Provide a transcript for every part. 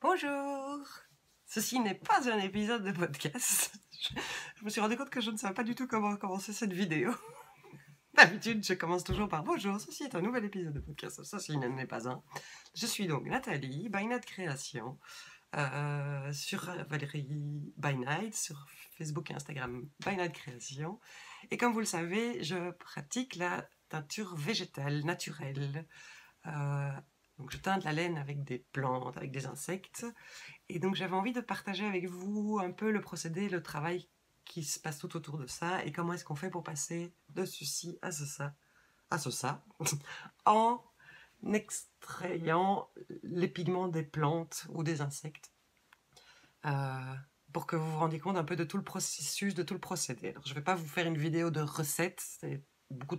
Bonjour! Ceci n'est pas un épisode de podcast. Je me suis rendu compte que je ne savais pas du tout comment commencer cette vidéo. D'habitude, je commence toujours par bonjour, ceci est un nouvel épisode de podcast. Ceci n'est pas un. Je suis donc Nathalie, By Night Création, sur Valérie By Night, sur Facebook et Instagram By Night Création. Et comme vous le savez, je pratique la teinture végétale, naturelle. Donc je teinte la laine avec des plantes, avec des insectes. Et donc j'avais envie de partager avec vous un peu le procédé, le travail qui se passe tout autour de ça et comment est-ce qu'on fait pour passer de ceci à ça, en extrayant les pigments des plantes ou des insectes. Pour que vous vous rendiez compte un peu de tout le processus, de tout le procédé. Alors je ne vais pas vous faire une vidéo de recettes, il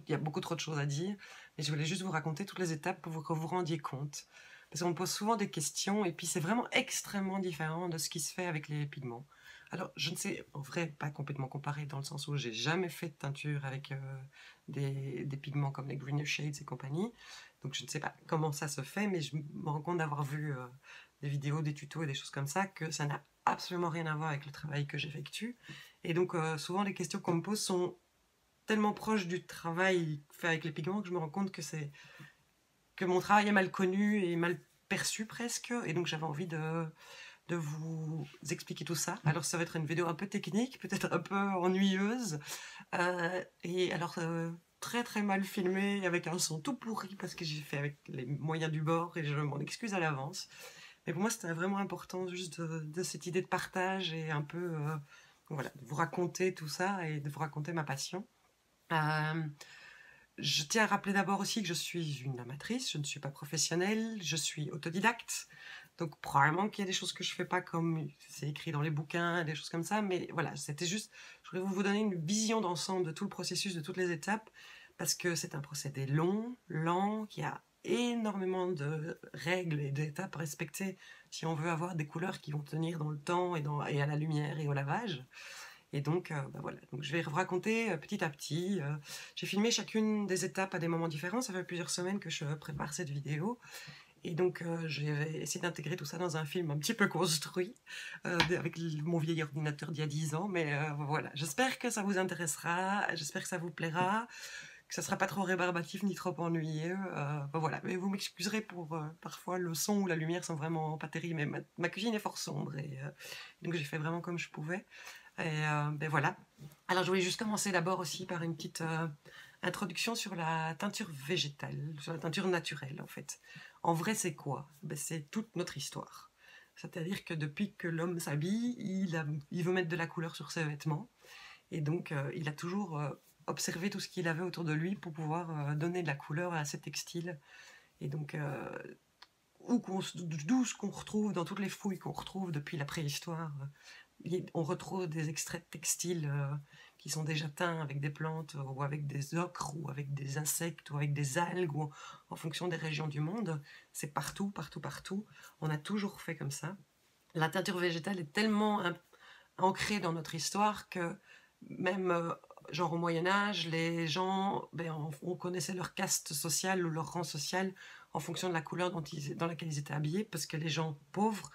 y a beaucoup trop de choses à dire, mais je voulais juste vous raconter toutes les étapes pour que vous vous rendiez compte. Parce qu'on me pose souvent des questions, et puis c'est vraiment extrêmement différent de ce qui se fait avec les pigments. Alors, je ne sais, en vrai, pas complètement comparé, dans le sens où j'ai jamais fait de teinture avec des pigments comme les Greener Shades et compagnie. Donc je ne sais pas comment ça se fait, mais je me rends compte d'avoir vu des vidéos, des tutos et des choses comme ça, que ça n'a absolument rien à voir avec le travail que j'effectue. Et donc souvent les questions qu'on me pose sont tellement proches du travail fait avec les pigments que je me rends compte que mon travail est mal connu et mal perçu presque. Et donc j'avais envie de vous expliquer tout ça. Alors ça va être une vidéo un peu technique, peut-être un peu ennuyeuse. Et alors très très mal filmée, avec un son tout pourri parce que j'ai fait avec les moyens du bord et je m'en excuse à l'avance. Mais pour moi, c'était vraiment important juste de cette idée de partage et un peu, voilà, de vous raconter tout ça et de vous raconter ma passion. Je tiens à rappeler d'abord aussi que je suis une amatrice, je ne suis pas professionnelle, je suis autodidacte. Donc probablement qu'il y a des choses que je fais pas comme c'est écrit dans les bouquins, des choses comme ça. Mais voilà, c'était juste, je voulais vous donner une vision d'ensemble de tout le processus, de toutes les étapes, parce que c'est un procédé long, lent, qui a énormément de règles et d'étapes à respecter si on veut avoir des couleurs qui vont tenir dans le temps et à la lumière et au lavage. Et donc, voilà. Donc, je vais vous raconter petit à petit. J'ai filmé chacune des étapes à des moments différents. Ça fait plusieurs semaines que je prépare cette vidéo. Et donc, je vais essayer d'intégrer tout ça dans un film un petit peu construit, avec mon vieil ordinateur d'il y a 10 ans. Mais voilà, j'espère que ça vous intéressera, j'espère que ça vous plaira, que ça ne sera pas trop rébarbatif ni trop ennuyeux. Voilà, mais vous m'excuserez pour parfois le son ou la lumière sont vraiment pas terribles, mais ma cuisine est fort sombre. Et donc, j'ai fait vraiment comme je pouvais. Et ben voilà. Alors je voulais juste commencer d'abord aussi par une petite introduction sur la teinture végétale, sur la teinture naturelle en fait. En vrai c'est quoi? Ben, c'est toute notre histoire. C'est-à-dire que depuis que l'homme s'habille, il veut mettre de la couleur sur ses vêtements. Et donc il a toujours observé tout ce qu'il avait autour de lui pour pouvoir donner de la couleur à ses textiles. Et donc d'où ce qu'on retrouve dans toutes les fouilles qu'on retrouve depuis la préhistoire, on retrouve des extraits de textiles qui sont déjà teints avec des plantes ou avec des ocres ou avec des insectes ou avec des algues ou en fonction des régions du monde. C'est partout, partout, partout. On a toujours fait comme ça. La teinture végétale est tellement ancrée dans notre histoire que même genre au Moyen-Âge, les gens, on connaissait leur caste sociale ou leur rang social en fonction de la couleur dans laquelle ils étaient habillés, parce que les gens pauvres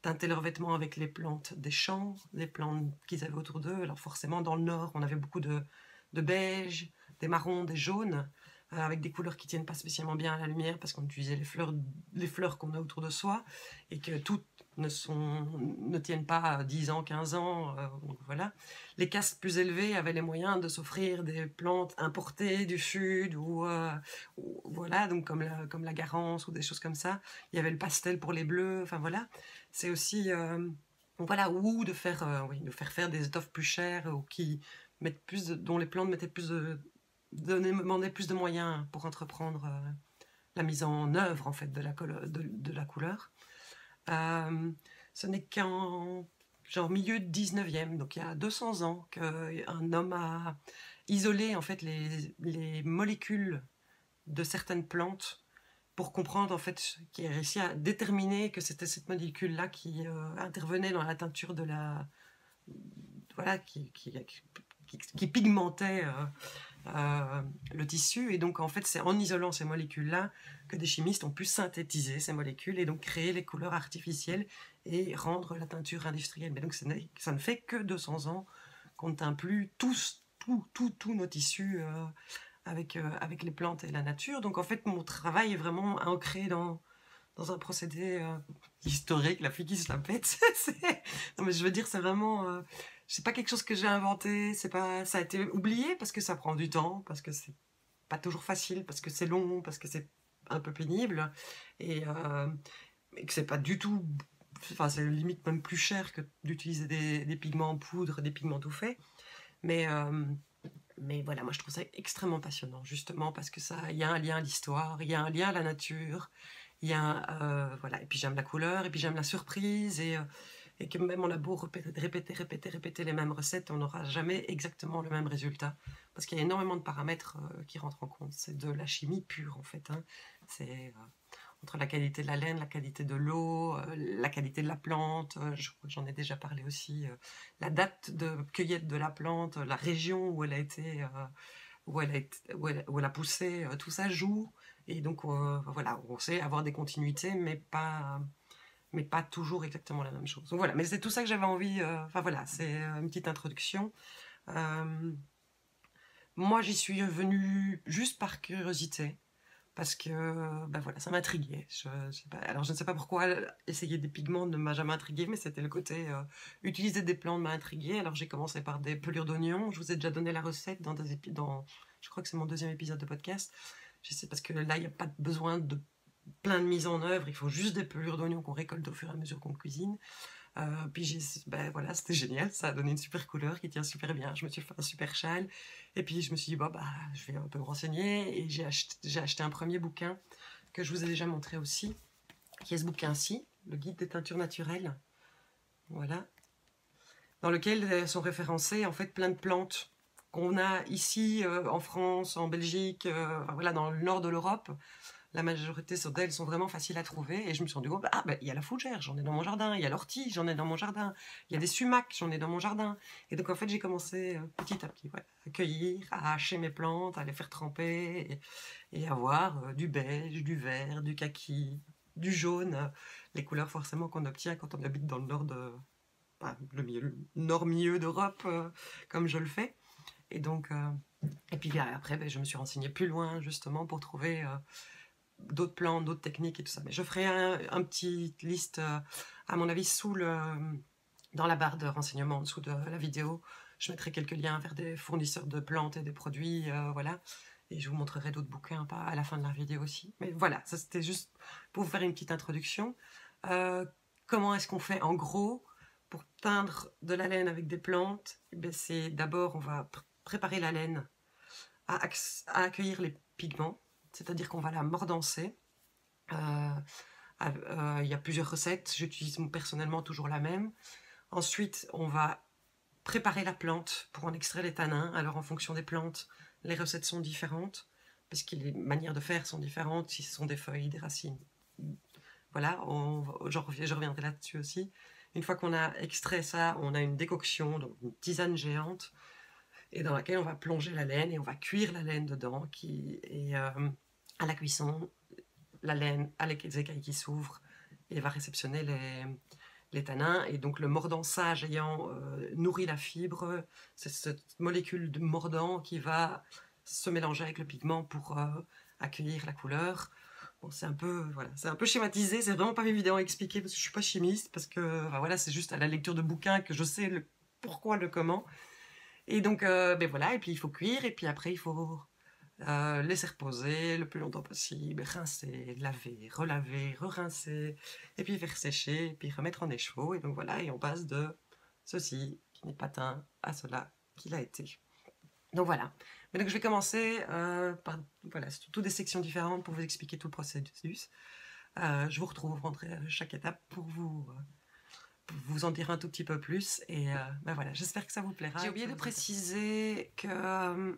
teintaient leurs vêtements avec les plantes des champs, les plantes qu'ils avaient autour d'eux. Alors forcément, dans le nord, on avait beaucoup de beige, des marrons, des jaunes, avec des couleurs qui tiennent pas spécialement bien à la lumière parce qu'on utilisait les fleurs qu'on a autour de soi et que toutes ne tiennent pas à 10 ans, 15 ans. Donc voilà. Les castes plus élevées avaient les moyens de s'offrir des plantes importées du sud ou voilà, donc comme la garance ou des choses comme ça. Il y avait le pastel pour les bleus, enfin voilà. C'est aussi voilà, ou de faire des étoffes plus chères ou qui mettent dont les plantes mettaient demandaient plus de moyens pour entreprendre la mise en œuvre en fait de la couleur. Ce n'est qu'en genre milieu 19e, donc il y a 200 ans, qu'un homme a isolé en fait les molécules de certaines plantes pour comprendre en fait, qui a réussi à déterminer que c'était cette molécule-là qui intervenait dans la teinture voilà, qui pigmentait le tissu. Et donc, en fait, c'est en isolant ces molécules-là que des chimistes ont pu synthétiser ces molécules et donc créer les couleurs artificielles et rendre la teinture industrielle. Mais donc, ça ne fait que 200 ans qu'on ne teint plus tous nos tissus avec les plantes et la nature. Donc, en fait, mon travail est vraiment ancré dans un procédé historique, la fille qui se la pète. Non, mais je veux dire, c'est vraiment... c'est pas quelque chose que j'ai inventé, c'est pas, ça a été oublié parce que ça prend du temps, parce que c'est pas toujours facile, parce que c'est long, parce que c'est un peu pénible, et, et que c'est pas du tout... Enfin, c'est limite même plus cher que d'utiliser des pigments en poudre, des pigments tout faits. Mais voilà, moi je trouve ça extrêmement passionnant, justement, parce que ça, il y a un lien à l'histoire, il y a un lien à la nature, il y a voilà, et puis j'aime la couleur, et puis j'aime la surprise, et que même on a beau répéter les mêmes recettes, on n'aura jamais exactement le même résultat, parce qu'il y a énormément de paramètres qui rentrent en compte. C'est de la chimie pure, en fait, hein. C'est entre la qualité de la laine, la qualité de l'eau, la qualité de la plante, j'en ai déjà parlé aussi, la date de cueillette de la plante, la région où elle a été, où elle a poussé, tout ça joue. Et donc voilà, on sait avoir des continuités, mais pas toujours exactement la même chose. Donc voilà, mais c'est tout ça que j'avais envie, enfin voilà, c'est une petite introduction. Moi, j'y suis venue juste par curiosité, parce que ben voilà, ça m'intriguait. Alors je ne sais pas pourquoi essayer des pigments ne m'a jamais intrigué, mais c'était le côté utiliser des plantes m'a intrigué. Alors j'ai commencé par des pelures d'oignons. Je vous ai déjà donné la recette je crois que c'est mon 2e épisode de podcast. Je sais, parce que là il n'y a pas besoin de plein de mise en œuvre, il faut juste des pelures d'oignons qu'on récolte au fur et à mesure qu'on cuisine. Puis ben voilà, c'était génial, ça a donné une super couleur qui tient super bien. Je me suis fait un super châle, et puis je me suis dit, bah, je vais un peu me renseigner, et j'ai acheté un premier bouquin que je vous ai déjà montré aussi, qui est ce bouquin-ci, le guide des teintures naturelles, voilà, dans lequel sont référencées en fait plein de plantes qu'on a ici en France, en Belgique, voilà, dans le nord de l'Europe. La majorité d'elles sont vraiment faciles à trouver, et je me suis rendu compte, il y a la fougère, j'en ai dans mon jardin, il y a l'ortie, j'en ai dans mon jardin, il y a des sumacs, j'en ai dans mon jardin. Et donc en fait j'ai commencé petit à petit, voilà, à cueillir, à hacher mes plantes, à les faire tremper, et à voir du beige, du vert, du kaki, du jaune, les couleurs forcément qu'on obtient quand on habite dans le nord le nord-milieu d'Europe, comme je le fais. Et donc, et puis après, je me suis renseignée plus loin justement pour trouver d'autres plantes, d'autres techniques et tout ça. Mais je ferai un petit liste, à mon avis, dans la barre de renseignements en dessous de la vidéo. Je mettrai quelques liens vers des fournisseurs de plantes et des produits, voilà. Et je vous montrerai d'autres bouquins à la fin de la vidéo aussi. Mais voilà, ça c'était juste pour vous faire une petite introduction. Comment est-ce qu'on fait en gros pour teindre de la laine avec des plantes? C'est d'abord, on va préparer la laine à accueillir les pigments, c'est-à-dire qu'on va la mordancer. Il y a plusieurs recettes, j'utilise personnellement toujours la même. Ensuite, on va préparer la plante pour en extraire les tanins. Alors en fonction des plantes, les recettes sont différentes, parce que les manières de faire sont différentes, si ce sont des feuilles, des racines. Voilà, je reviendrai là-dessus aussi. Une fois qu'on a extrait ça, on a une décoction, donc une tisane géante, et dans laquelle on va plonger la laine, et on va cuire la laine dedans, et à la cuisson, la laine a les écailles qui s'ouvrent et va réceptionner les tanins. Et donc le mordançage ayant nourri la fibre, c'est cette molécule de mordant qui va se mélanger avec le pigment pour accueillir la couleur. Bon, c'est un peu schématisé, c'est vraiment pas évident à expliquer parce que je suis pas chimiste, parce que voilà, c'est juste à la lecture de bouquins que je sais le pourquoi, le comment. Et donc voilà, et puis il faut cuire, et puis après il faut laisser reposer le plus longtemps possible, rincer, laver, relaver, re-rincer, et puis faire sécher, et puis remettre en écheveau. Et donc voilà, et on passe de ceci qui n'est pas teint à cela qu'il a été. Donc voilà. Mais donc je vais commencer par voilà, toutes des sections différentes pour vous expliquer tout le processus. Je vous retrouverai à chaque étape pour vous en dire un tout petit peu plus. Et voilà, j'espère que ça vous plaira. J'ai oublié de préciser que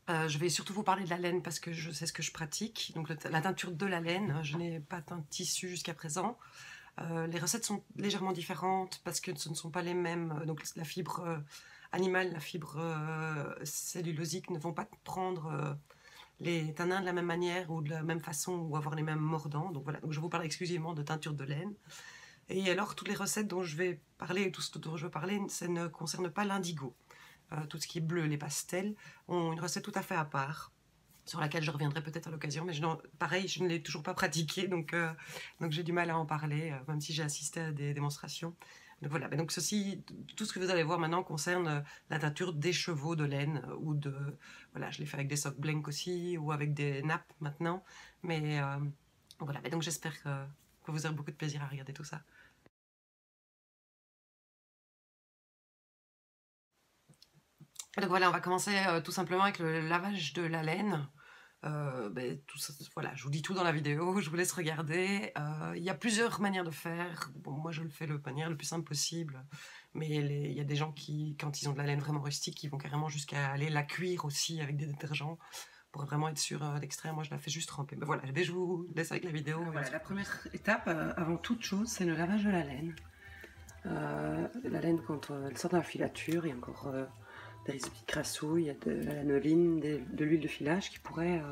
je vais surtout vous parler de la laine parce que c'est ce que je pratique. Donc la teinture de la laine, je n'ai pas teint de tissu jusqu'à présent. Les recettes sont légèrement différentes parce que ce ne sont pas les mêmes. Donc la fibre animale, la fibre cellulosique, ne vont pas prendre les tanins de la même manière ou de la même façon ou avoir les mêmes mordants. Donc voilà, donc je vous parle exclusivement de teinture de laine. Et alors, toutes les recettes dont je vais parler, tout ce dont je veux parler, ça ne concerne pas l'indigo. Tout ce qui est bleu, les pastels, ont une recette tout à fait à part, sur laquelle je reviendrai peut-être à l'occasion, mais pareil, je ne l'ai toujours pas pratiqué, donc j'ai du mal à en parler, même si j'ai assisté à des démonstrations. Donc voilà, donc ceci, tout ce que vous allez voir maintenant concerne la teinture des chevaux de laine, ou de... Voilà, je l'ai fait avec des sock blank aussi, ou avec des nappes maintenant, mais voilà, donc j'espère que vous aurez beaucoup de plaisir à regarder tout ça. Donc voilà, on va commencer tout simplement avec le lavage de la laine. Tout ça, voilà, je vous dis tout dans la vidéo, je vous laisse regarder. Il y a plusieurs manières de faire. Bon, moi, je le fais de manière le plus simple possible. Mais il y a des gens qui, quand ils ont de la laine vraiment rustique, ils vont carrément jusqu'à aller la cuire aussi avec des détergents pour vraiment être sûr d'extraire. Moi, je la fais juste tremper. Mais voilà, je vous laisse avec la vidéo. Voilà, la première étape, avant toute chose, c'est le lavage de la laine. La laine, quand elle sort de la filature, il y a encore des petits crassous, il y a de la lanoline, de l'huile de filage qui pourrait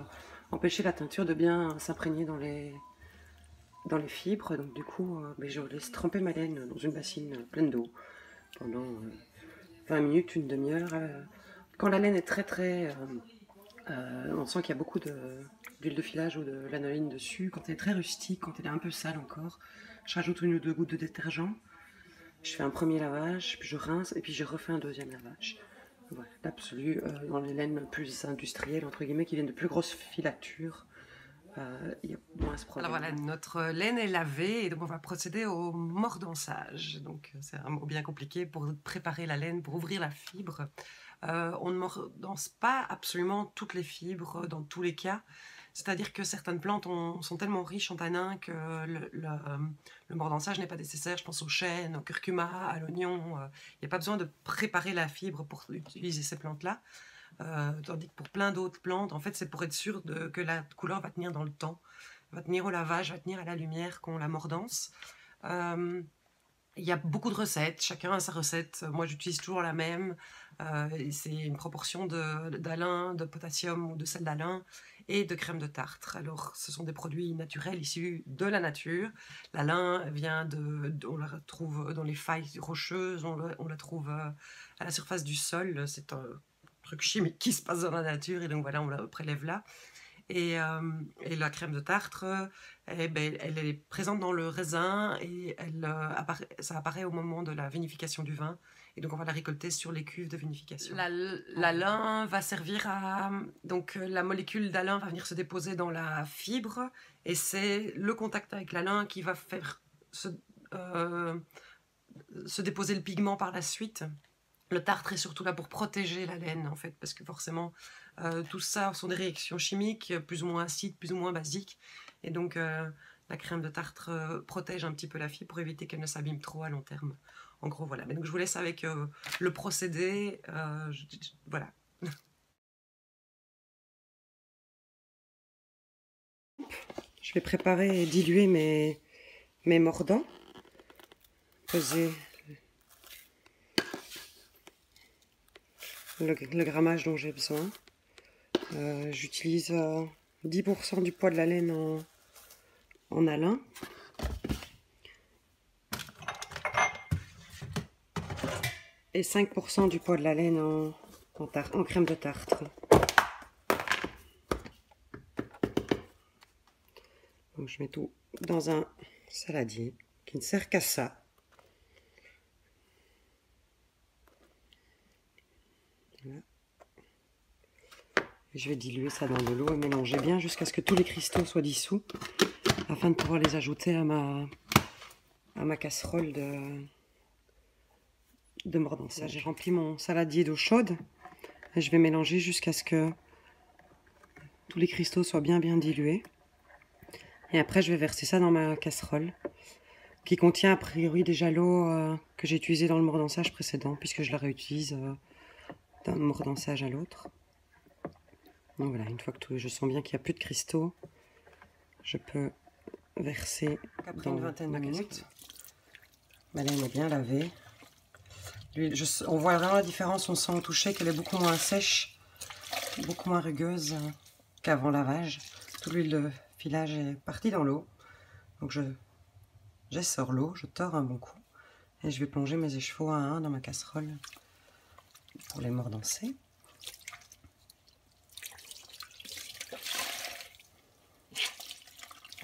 empêcher la teinture de bien s'imprégner dans les fibres. Donc du coup, je laisse tremper ma laine dans une bassine pleine d'eau pendant 20 minutes, une demi-heure. Quand la laine est très on sent qu'il y a beaucoup d'huile de filage ou de lanoline dessus. Quand elle est très rustique, quand elle est un peu sale encore, je rajoute 1 ou 2 gouttes de détergent. Je fais un premier lavage, puis je rince et puis je refais un deuxième lavage. Voilà, l'absolu, dans les laines plus industrielles, entre guillemets, qui viennent de plus grosses filatures, il y a moins ce problème. Alors voilà, notre laine est lavée et donc on va procéder au mordançage. Donc c'est un mot bien compliqué pour préparer la laine, pour ouvrir la fibre. On ne mordance pas absolument toutes les fibres dans tous les cas. C'est-à-dire que certaines plantes sont tellement riches en tanins que le mordançage n'est pas nécessaire. Je pense au chêne, au curcuma, à l'oignon. Il n'y a pas besoin de préparer la fibre pour utiliser ces plantes-là. Tandis que pour plein d'autres plantes, en fait, c'est pour être sûr que la couleur va tenir dans le temps, va tenir au lavage, va tenir à la lumière qu'on la mordance. Il y a beaucoup de recettes, chacun a sa recette. Moi, j'utilise toujours la même. C'est une proportion d'alun, de potassium ou de sel d'alun et de crème de tartre. Alors, ce sont des produits naturels issus de la nature. L'alun vient on la retrouve dans les failles rocheuses, on la trouve à la surface du sol. C'est un truc chimique qui se passe dans la nature et donc voilà, on la prélève là. Et la crème de tartre, elle est présente dans le raisin et ça apparaît au moment de la vinification du vin. Et donc on va la récolter sur les cuves de vinification. L'alun va servir à... Donc la molécule d'alun va venir se déposer dans la fibre et c'est le contact avec l'alun qui va faire se déposer le pigment par la suite. Le tartre est surtout là pour protéger la laine, en fait, parce que forcément, tout ça sont des réactions chimiques, plus ou moins acides, plus ou moins basiques. Et donc, la crème de tartre protège un petit peu la fibre pour éviter qu'elle ne s'abîme trop à long terme. En gros, voilà. Mais donc, je vous laisse avec le procédé. Voilà. Je vais préparer et diluer mes mordants. Peser le grammage dont j'ai besoin. J'utilise 10% du poids de la laine en alun. Et 5% du poids de la laine en crème de tartre. Donc je mets tout dans un saladier qui ne sert qu'à ça. Voilà. Je vais diluer ça dans de l'eau et mélanger bien jusqu'à ce que tous les cristaux soient dissous afin de pouvoir les ajouter à ma casserole de mordançage. J'ai rempli mon saladier d'eau chaude et je vais mélanger jusqu'à ce que tous les cristaux soient bien dilués. Et après je vais verser ça dans ma casserole qui contient a priori déjà l'eau que j'ai utilisée dans le mordançage précédent puisque je la réutilise d'un mordançage à l'autre. Donc voilà, une fois que je sens bien qu'il n'y a plus de cristaux, je peux verser après une vingtaine de minutes. Ma laine est bien lavée. On voit vraiment la différence, on sent au toucher qu'elle est beaucoup moins sèche, beaucoup moins rugueuse qu'avant lavage. Toute l'huile de filage est partie dans l'eau. Donc j'essore l'eau, je tords un bon coup. Et je vais plonger mes échevaux un à un dans ma casserole pour les mordancer.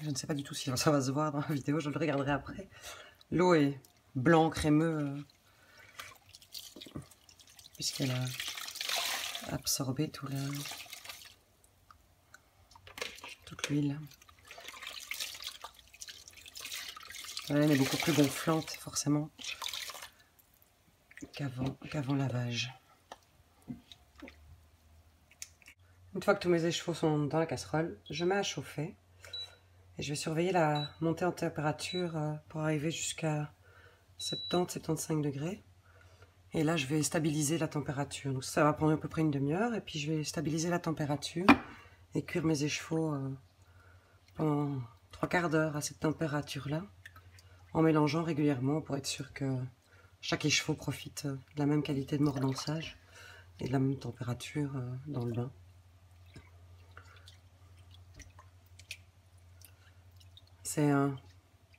Je ne sais pas du tout si ça va se voir dans la vidéo, je le regarderai après. L'eau est blanc crémeux puisqu'elle a absorbé toute l'huile. La laine est beaucoup plus gonflante forcément qu'avant lavage. Une fois que tous mes échevaux sont dans la casserole, je mets à chauffer et je vais surveiller la montée en température pour arriver jusqu'à 70-75 degrés. Et là, je vais stabiliser la température. Donc ça va prendre à peu près une demi-heure et puis je vais stabiliser la température et cuire mes échevaux pendant 3/4 d'heure à cette température-là, en mélangeant régulièrement pour être sûr que chaque écheveau profite de la même qualité de mordançage et de la même température dans le bain. C'est un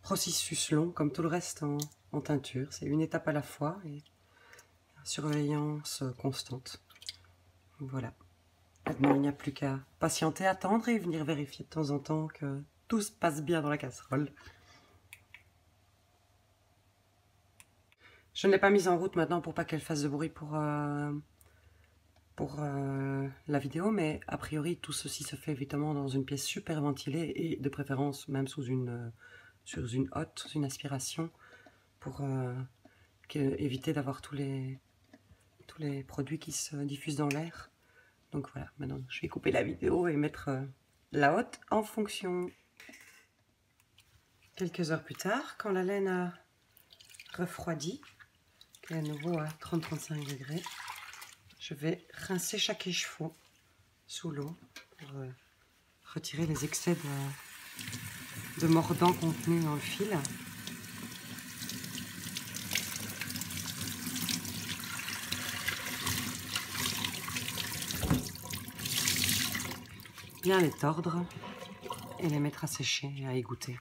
processus long, comme tout le reste en teinture. C'est une étape à la fois et surveillance constante. Voilà. Maintenant, il n'y a plus qu'à patienter, attendre et venir vérifier de temps en temps que tout se passe bien dans la casserole. Je ne l'ai pas mise en route maintenant pour pas qu'elle fasse de bruit pour la vidéo, mais a priori tout ceci se fait évidemment dans une pièce super ventilée et de préférence même sur une hotte, sous une aspiration, pour éviter d'avoir tous les produits qui se diffusent dans l'air. Donc voilà, maintenant je vais couper la vidéo et mettre la hotte en fonction. Quelques heures plus tard, quand la laine a refroidi, qu'elle est à nouveau à 30-35 degrés, je vais rincer chaque écheveau sous l'eau pour retirer les excès de mordant contenus dans le fil. Bien les tordre et les mettre à sécher et à égoutter.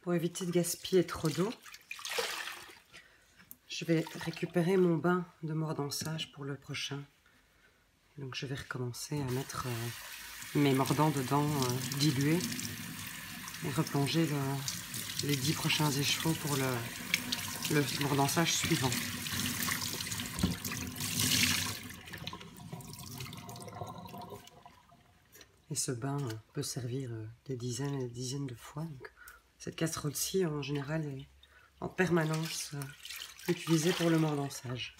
Pour éviter de gaspiller trop d'eau, je vais récupérer mon bain de mordançage pour le prochain. Donc je vais recommencer à mettre mes mordants dedans dilués et replonger les 10 prochains écheveaux pour le mordançage suivant. Et ce bain peut servir des dizaines et des dizaines de fois. Donc, cette casserole-ci, en général, est en permanence utilisée pour le mordançage.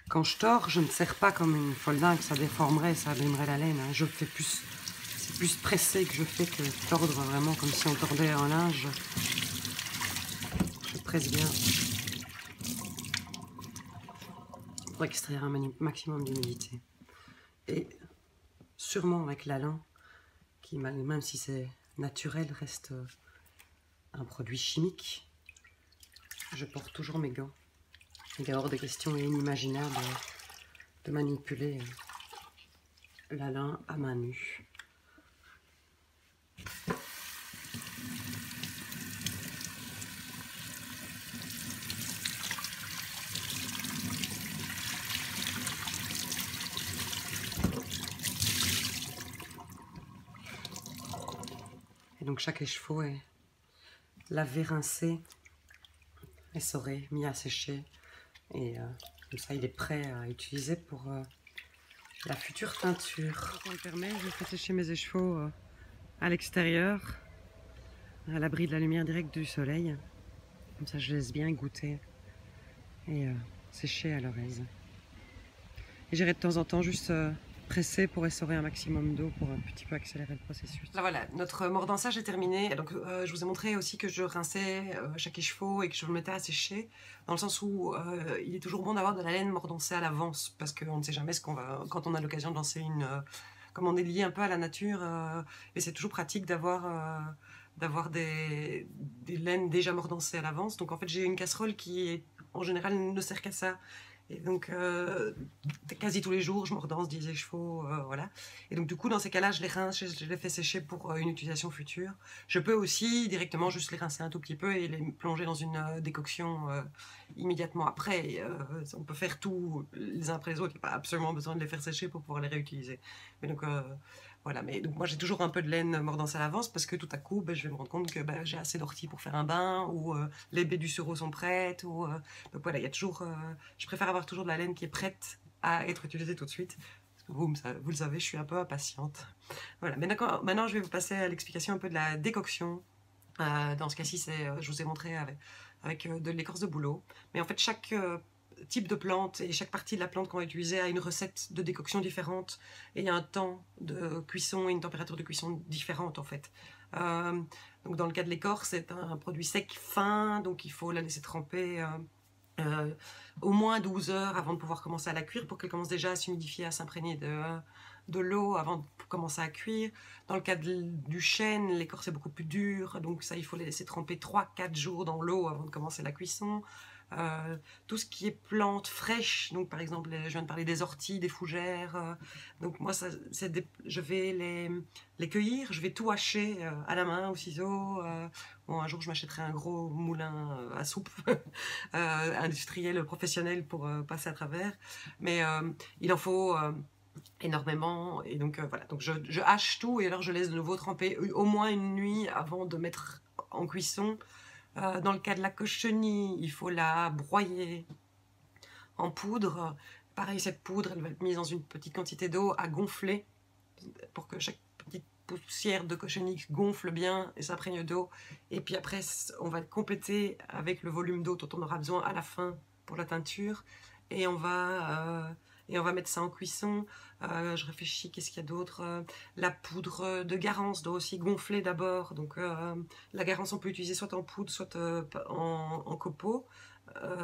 Quand je tords, je ne serre pas comme une folle dingue, ça déformerait, ça abîmerait la laine. Hein. C'est plus pressé que je fais que tordre vraiment comme si on tordait un linge. Je presse bien pour extraire un maximum d'humidité. Et sûrement avec la lin, qui même si c'est naturel, reste un produit chimique. Je porte toujours mes gants. Il est hors de question et inimaginable de manipuler la lin à main nue. Et donc chaque écheveau est lavé, rincé, essoré, mis à sécher. Et comme ça, il est prêt à utiliser pour la future teinture. Quand on le permet, je fais sécher mes écheveaux à l'extérieur, à l'abri de la lumière directe du soleil. Comme ça, je laisse bien goûter et sécher à leur aise. Et j'irai de temps en temps juste presser pour essorer un maximum d'eau pour un petit peu accélérer le processus. Là, voilà, notre mordançage est terminé. Donc, je vous ai montré aussi que je rinçais chaque écheveau et que je le mettais à sécher, dans le sens où il est toujours bon d'avoir de la laine mordancée à l'avance, parce qu'on ne sait jamais ce qu'on va, quand on a l'occasion de lancer une... comme on est lié un peu à la nature, et c'est toujours pratique d'avoir des laines déjà mordancées à l'avance. Donc en fait, j'ai une casserole qui, en général, ne sert qu'à ça. Et donc, quasi tous les jours, je mordance 10 écheveaux, voilà. Et donc, du coup, dans ces cas-là, je les rince, je les fais sécher pour une utilisation future. Je peux aussi directement juste les rincer un tout petit peu et les plonger dans une décoction immédiatement après. On peut faire tout les uns après les autres. Il n'y a pas absolument besoin de les faire sécher pour pouvoir les réutiliser. Mais donc, voilà. Mais donc, moi, j'ai toujours un peu de laine mordancée à l'avance parce que tout à coup, je vais me rendre compte que j'ai assez d'ortie pour faire un bain, ou les baies du sureau sont prêtes. Donc voilà, il y a toujours... je préfère avoir toujours de la laine qui est prête à être utilisée tout de suite. Parce que vous le savez, je suis un peu impatiente. Voilà, mais d'accord, maintenant je vais vous passer à l'explication un peu de la décoction. Dans ce cas-ci, je vous ai montré avec de l'écorce de bouleau. Mais en fait, chaque type de plante et chaque partie de la plante qu'on va utiliser a une recette de décoction différente et il y a un temps de cuisson et une température de cuisson différente en fait. Donc dans le cas de l'écorce, c'est un produit sec fin, donc il faut la laisser tremper au moins 12 heures avant de pouvoir commencer à la cuire pour qu'elle commence déjà à s'humidifier, à s'imprégner de l'eau avant de commencer à cuire. Dans le cas du chêne, l'écorce est beaucoup plus dure, donc ça il faut les laisser tremper 3-4 jours dans l'eau avant de commencer la cuisson. Tout ce qui est plantes fraîches, donc par exemple je viens de parler des orties, des fougères, donc moi je vais les cueillir, je vais tout hacher à la main, au ciseau. Bon, un jour je m'achèterai un gros moulin à soupe industriel, professionnel pour passer à travers, mais il en faut énormément, et donc voilà, donc je hache tout et alors je laisse de nouveau tremper au moins une nuit avant de mettre en cuisson. Dans le cas de la cochenille, il faut la broyer en poudre. Pareil, cette poudre, elle va être mise dans une petite quantité d'eau à gonfler pour que chaque petite poussière de cochenille gonfle bien et s'imprègne d'eau. Et puis après, on va compléter avec le volume d'eau dont on aura besoin à la fin pour la teinture. Et on va mettre ça en cuisson. Je réfléchis, qu'est-ce qu'il y a d'autre? La poudre de garance doit aussi gonfler d'abord. Donc la garance, on peut utiliser soit en poudre, soit en copeaux.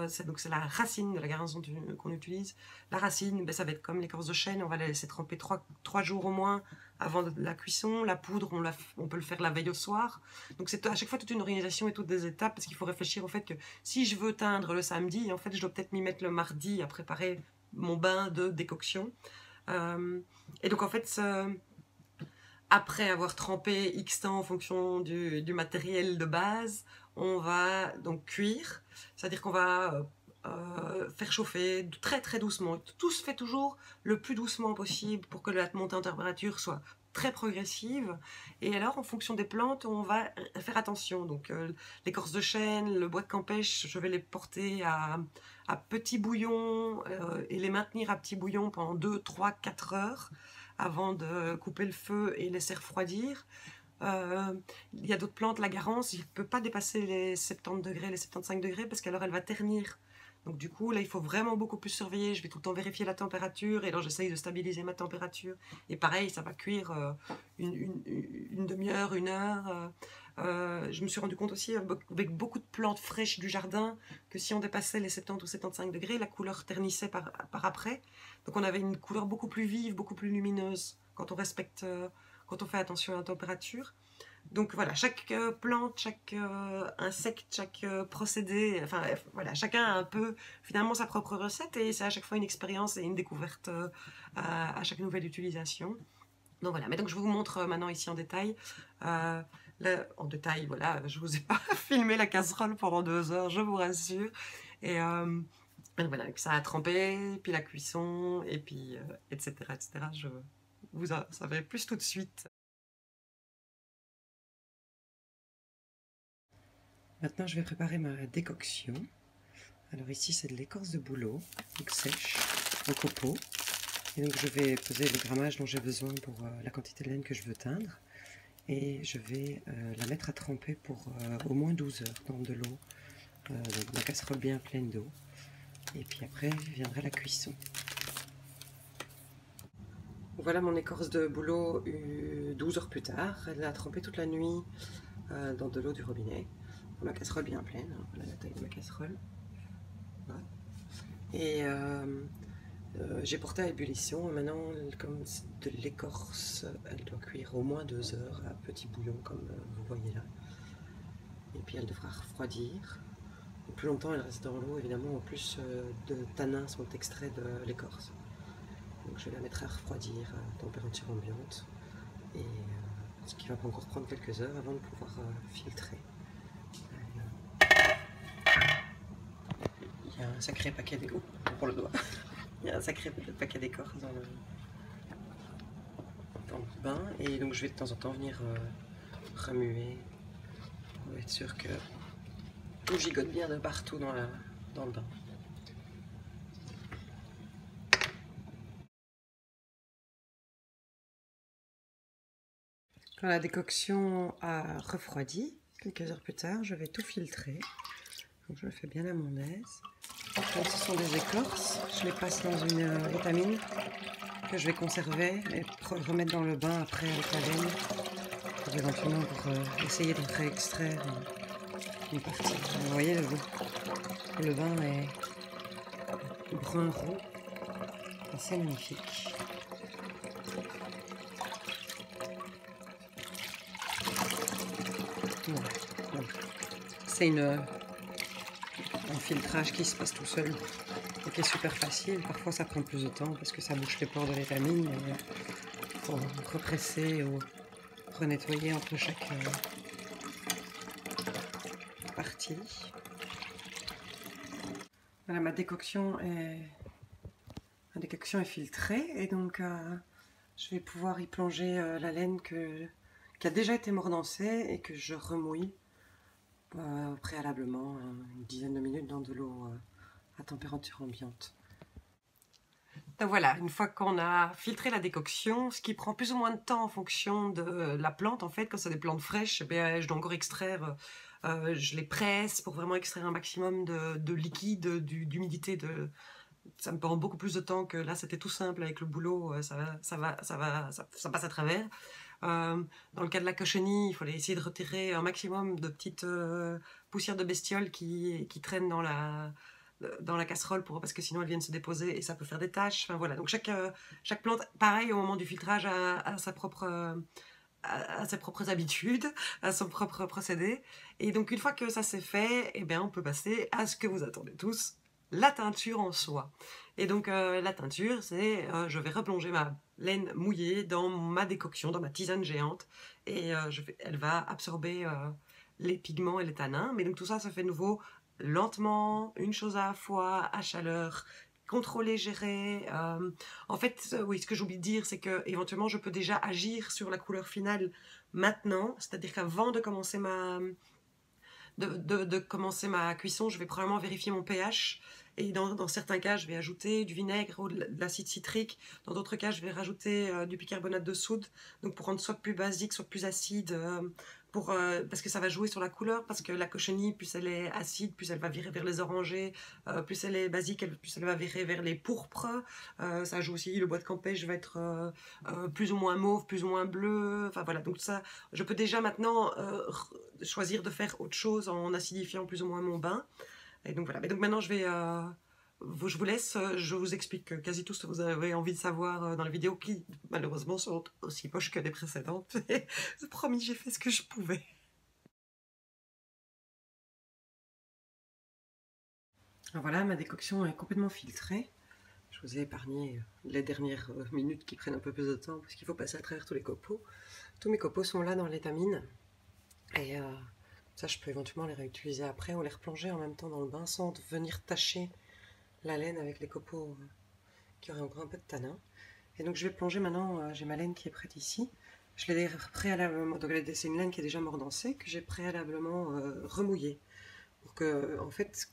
C'est la racine de la garance qu'on utilise. La racine, ça va être comme l'écorce de chêne, on va la laisser tremper 3 jours au moins avant la cuisson. La poudre, on peut le faire la veille au soir. Donc c'est à chaque fois toute une organisation et toutes des étapes, parce qu'il faut réfléchir au fait que si je veux teindre le samedi, en fait je dois peut-être m'y mettre le mardi à préparer mon bain de décoction. Et donc en fait, après avoir trempé X temps en fonction du matériel de base, on va donc cuire, c'est-à-dire qu'on va faire chauffer très très doucement. Tout se fait toujours le plus doucement possible pour que la montée en température soit très progressive. Et alors, en fonction des plantes, on va faire attention. Donc, l'écorce de chêne, le bois de campêche, je vais les porter à petit bouillon et les maintenir à petit bouillon pendant 2, 3, 4 heures avant de couper le feu et laisser refroidir. Il y a d'autres plantes, la garance, il ne peut pas dépasser les 70 degrés, les 75 degrés, parce qu'alors elle va ternir. Donc du coup, là, il faut vraiment beaucoup plus surveiller. Je vais tout le temps vérifier la température, et alors j'essaye de stabiliser ma température. Et pareil, ça va cuire une demi-heure, 1 heure. Je me suis rendu compte aussi, avec beaucoup de plantes fraîches du jardin, que si on dépassait les 70 ou 75 degrés, la couleur ternissait par après. Donc on avait une couleur beaucoup plus vive, beaucoup plus lumineuse, quand on respecte, quand on fait attention à la température. Donc voilà, chaque plante, chaque insecte, chaque procédé, enfin voilà, chacun a un peu finalement sa propre recette, et c'est à chaque fois une expérience et une découverte à chaque nouvelle utilisation. Donc voilà, mais donc je vous montre maintenant ici en détail. En détail, voilà, je vous ai pas filmé la casserole pendant 2 heures, je vous rassure. Et voilà, ça a trempé, puis la cuisson, et puis etc. etc. Vous en savez plus tout de suite. Maintenant, je vais préparer ma décoction. Alors ici, c'est de l'écorce de bouleau, donc sèche, en copeaux. Et donc je vais peser le grammage dont j'ai besoin pour la quantité de laine que je veux teindre. Et je vais la mettre à tremper pour au moins 12 heures dans de l'eau, la casserole bien pleine d'eau. Et puis après viendra la cuisson. Voilà mon écorce de bouleau 12 heures plus tard. Elle a trempé toute la nuit dans de l'eau du robinet. Dans ma casserole bien pleine. Hein. Voilà la taille de ma casserole. Voilà. Et j'ai porté à ébullition. Et maintenant, comme c'est de l'écorce, elle doit cuire au moins 2 heures à petit bouillon, comme vous voyez là. Et puis elle devra refroidir. Et plus longtemps elle reste dans l'eau, évidemment, au plus de tanins sont extraits de l'écorce. Donc je vais la mettre à refroidir à température ambiante. Et ce qui va encore prendre quelques heures avant de pouvoir filtrer. Il y a un sacré paquet d'écorce pour le doigt. Il y a un sacré paquet d'écorce dans le bain. Et donc je vais de temps en temps venir remuer pour être sûr que tout gigote bien de partout dans le bain. Quand la décoction a refroidi, quelques heures plus tard, je vais tout filtrer. Donc je le fais bien à mon aise. Donc ce sont des écorces, je les passe dans une étamine que je vais conserver et remettre dans le bain après avec la laine, pour éventuellement essayer d'en extraire une partie. Vous voyez, le bain est brun roux, assez magnifique. Voilà. C'est un filtrage qui se passe tout seul et qui est super facile. Parfois ça prend plus de temps parce que ça bouche les pores de l'étamine. Il faut represser ou renettoyer entre chaque partie. Voilà, ma décoction est filtrée et donc je vais pouvoir y plonger la laine qui a déjà été mordancée et que je remouille préalablement une dizaine de minutes dans de l'eau à température ambiante. Donc voilà, une fois qu'on a filtré la décoction, ce qui prend plus ou moins de temps en fonction de la plante, en fait, quand c'est des plantes fraîches, eh bien, je dois encore extraire, je les presse pour vraiment extraire un maximum de liquide, d'humidité. Ça me prend beaucoup plus de temps que là, c'était tout simple avec le boulot, ça passe à travers. Dans le cas de la cochenille, il fallait essayer de retirer un maximum de petites poussières de bestiole qui traînent dans la casserole parce que sinon elles viennent se déposer et ça peut faire des taches. Enfin voilà, donc chaque plante, pareil au moment du filtrage, a ses propres habitudes, à son propre procédé. Et donc une fois que ça c'est fait, eh bien on peut passer à ce que vous attendez tous, la teinture en soie. Et donc la teinture, c'est je vais replonger ma laine mouillée dans ma décoction, dans ma tisane géante, et elle va absorber les pigments et les tanins. Mais donc tout ça se fait de nouveau lentement, une chose à la fois, à chaleur, contrôler, gérer. En fait, oui, ce que j'oublie de dire, c'est que éventuellement je peux déjà agir sur la couleur finale maintenant, c'est-à-dire qu'avant de commencer commencer ma cuisson, je vais probablement vérifier mon pH. Et dans certains cas, je vais ajouter du vinaigre ou de l'acide citrique. Dans d'autres cas, je vais rajouter du bicarbonate de soude, donc pour rendre soit plus basique, soit plus acide, parce que ça va jouer sur la couleur, parce que la cochenille, plus elle est acide, plus elle va virer vers les orangés, plus elle est basique, plus elle va virer vers les pourpres. Ça joue aussi, le bois de Campeche va être plus ou moins mauve, plus ou moins bleu. Enfin voilà, donc ça, je peux déjà maintenant choisir de faire autre chose en acidifiant plus ou moins mon bain. Et donc voilà, mais donc maintenant je vous laisse, je vous explique quasi tout ce que vous avez envie de savoir dans les vidéos qui malheureusement sont aussi poches que les précédentes. Promis, j'ai fait ce que je pouvais. Alors voilà, ma décoction est complètement filtrée. Je vous ai épargné les dernières minutes qui prennent un peu plus de temps parce qu'il faut passer à travers tous les copeaux. Tous mes copeaux sont là dans l'étamine. Et ça, je peux éventuellement les réutiliser après ou les replonger en même temps dans le bain sans venir tacher la laine avec les copeaux qui auraient encore un peu de tanin. Et donc je vais plonger maintenant, j'ai ma laine qui est prête ici. Je l'ai préalablement, donc c'est une laine qui est déjà mordancée, que j'ai préalablement remouillée. Pour que, en fait,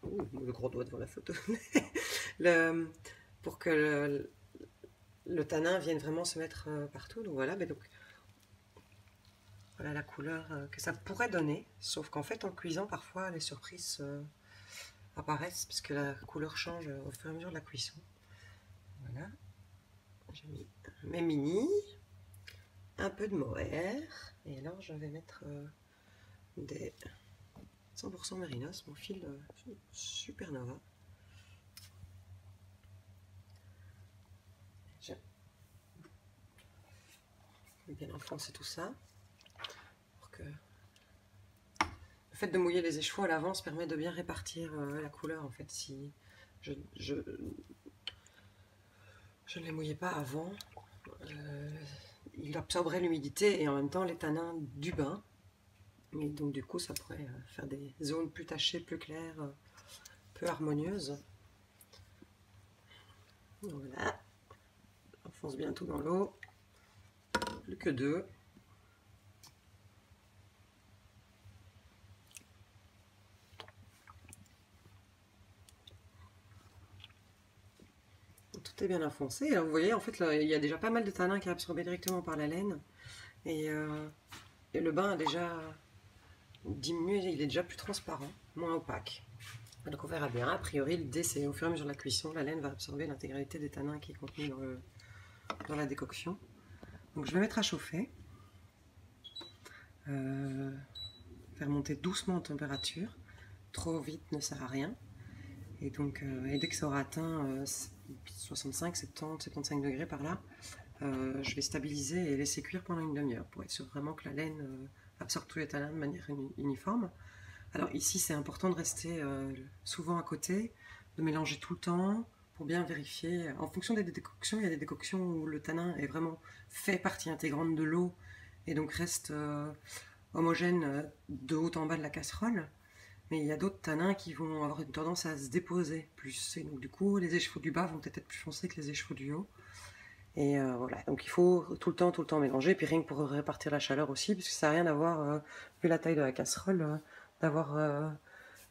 le gros doigt devant la photo, pour que le tanin vienne vraiment se mettre partout. Donc voilà, mais donc voilà la couleur que ça pourrait donner, sauf qu'en fait en cuisant parfois les surprises apparaissent parce que la couleur change au fur et à mesure de la cuisson. Voilà. j'ai mis mes mini, un peu de mohair, et alors je vais mettre des 100% mérinos, mon fil Supernova. Je vais bien enfoncer tout ça pour que le fait de mouiller les écheveaux à l'avance permet de bien répartir la couleur. En fait, si je ne les mouillais pas avant, il absorberait l'humidité et en même temps les tanins du bain. Et donc du coup ça pourrait faire des zones plus tachées, plus claires, peu harmonieuses. Voilà, on enfonce bien tout dans l'eau, plus que 2. Tout est bien enfoncé. Alors vous voyez, en fait, là, il y a déjà pas mal de tanin qui est absorbé directement par la laine. Et le bain a déjà diminué, il est déjà plus transparent, moins opaque. Donc on verra bien. A priori, l'idée c'est au fur et à mesure de la cuisson, la laine va absorber l'intégralité des tanins qui est contenu dans la décoction. Donc je vais mettre à chauffer. Faire monter doucement en température. Trop vite ne sert à rien. Et donc, dès que ça aura atteint 65, 70, 75 degrés par là, je vais stabiliser et laisser cuire pendant une demi-heure pour être sûr vraiment que la laine absorbe tous les tanins de manière uniforme. Alors ici, c'est important de rester souvent à côté, de mélanger tout le temps pour bien vérifier. En fonction des décoctions, il y a des décoctions où le tanin est vraiment fait partie intégrante de l'eau et donc reste homogène de haut en bas de la casserole. Mais il y a d'autres tanins qui vont avoir une tendance à se déposer plus. Et donc du coup, les écheveaux du bas vont peut-être être plus foncés que les écheveaux du haut. Et voilà, donc il faut tout le temps mélanger. Et puis rien que pour répartir la chaleur aussi, parce que ça n'a rien à voir, vu la taille de la casserole, d'avoir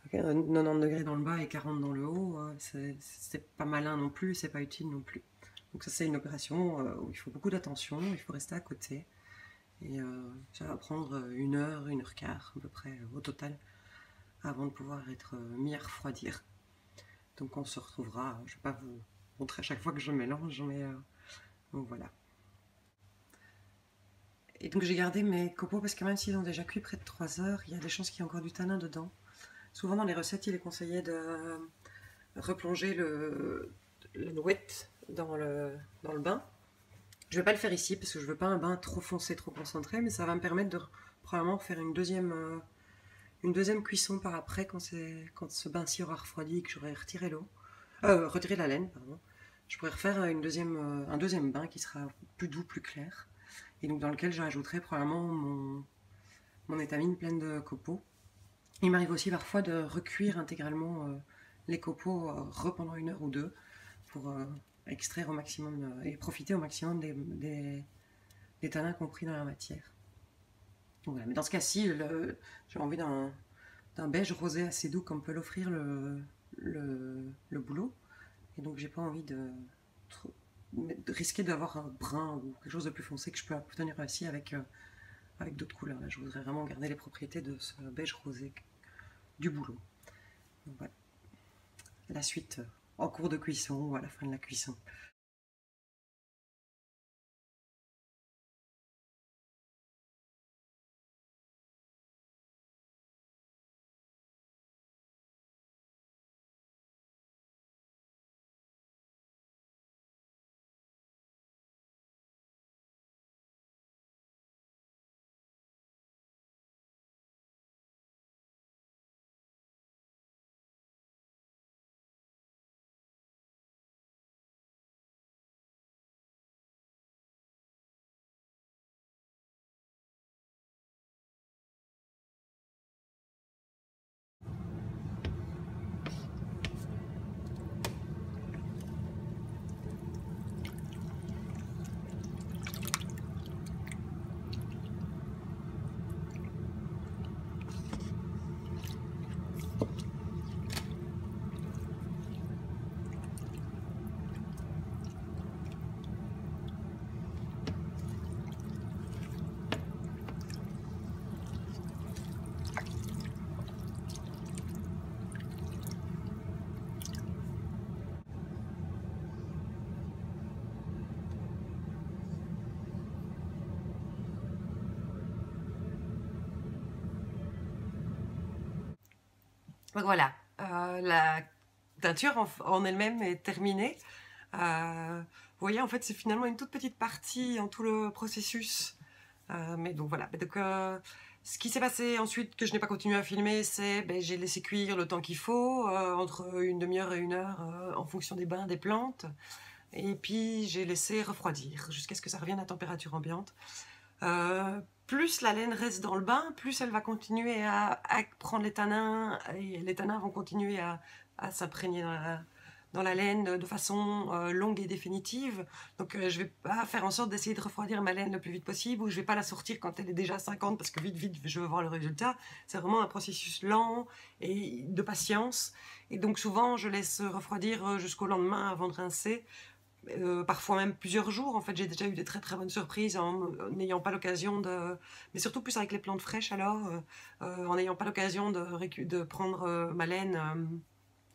90 degrés dans le bas et 40 dans le haut, c'est pas malin non plus, c'est pas utile non plus. Donc ça c'est une opération où il faut beaucoup d'attention, il faut rester à côté. Et ça va prendre 1 heure, 1 heure quart à peu près au total, avant de pouvoir être mis à refroidir. Donc on se retrouvera, je ne vais pas vous montrer à chaque fois que je mélange, mais donc voilà. Et donc j'ai gardé mes copeaux parce que même s'ils ont déjà cuit près de 3 heures, il y a des chances qu'il y ait encore du tanin dedans. Souvent dans les recettes, il est conseillé de replonger la nouette dans le bain. Je ne vais pas le faire ici parce que je ne veux pas un bain trop foncé, trop concentré, mais ça va me permettre de probablement faire une deuxième cuisson par après quand ce bain-ci aura refroidi et que j'aurai retiré l'eau, retiré la laine, pardon. Je pourrais refaire un deuxième bain qui sera plus doux, plus clair, et donc dans lequel je rajouterai probablement mon étamine pleine de copeaux. Il m'arrive aussi parfois de recuire intégralement les copeaux pendant 1 heure ou 2 pour extraire au maximum et profiter au maximum des tanins compris dans la matière. Donc voilà. Mais dans ce cas-ci, j'ai envie d'un beige rosé assez doux comme peut l'offrir le boulot. Et donc j'ai pas envie de risquer d'avoir un brun ou quelque chose de plus foncé que je peux obtenir aussi avec d'autres couleurs. Là, je voudrais vraiment garder les propriétés de ce beige rosé du boulot. Donc voilà. La suite en cours de cuisson ou à la fin de la cuisson. Donc voilà, la teinture en elle-même est terminée. Vous voyez, en fait, c'est finalement une toute petite partie en tout le processus. Mais donc voilà. Donc, ce qui s'est passé ensuite, que je n'ai pas continué à filmer, c'est j'ai laissé cuire le temps qu'il faut, entre une demi-heure et 1 heure, en fonction des bains des plantes. Et puis j'ai laissé refroidir jusqu'à ce que ça revienne à température ambiante. Plus la laine reste dans le bain, plus elle va continuer à prendre les tanins, et les tanins vont continuer à s'imprégner dans la laine de façon longue et définitive. Donc je vais pas faire en sorte d'essayer de refroidir ma laine le plus vite possible, ou je vais pas la sortir quand elle est déjà 50 parce que vite je veux voir le résultat. C'est vraiment un processus lent et de patience. Et donc souvent je laisse refroidir jusqu'au lendemain avant de rincer. Parfois même plusieurs jours. En fait, j'ai déjà eu des très très bonnes surprises en n'ayant pas l'occasion de... Mais surtout plus avec les plantes fraîches alors, en n'ayant pas l'occasion de prendre ma laine,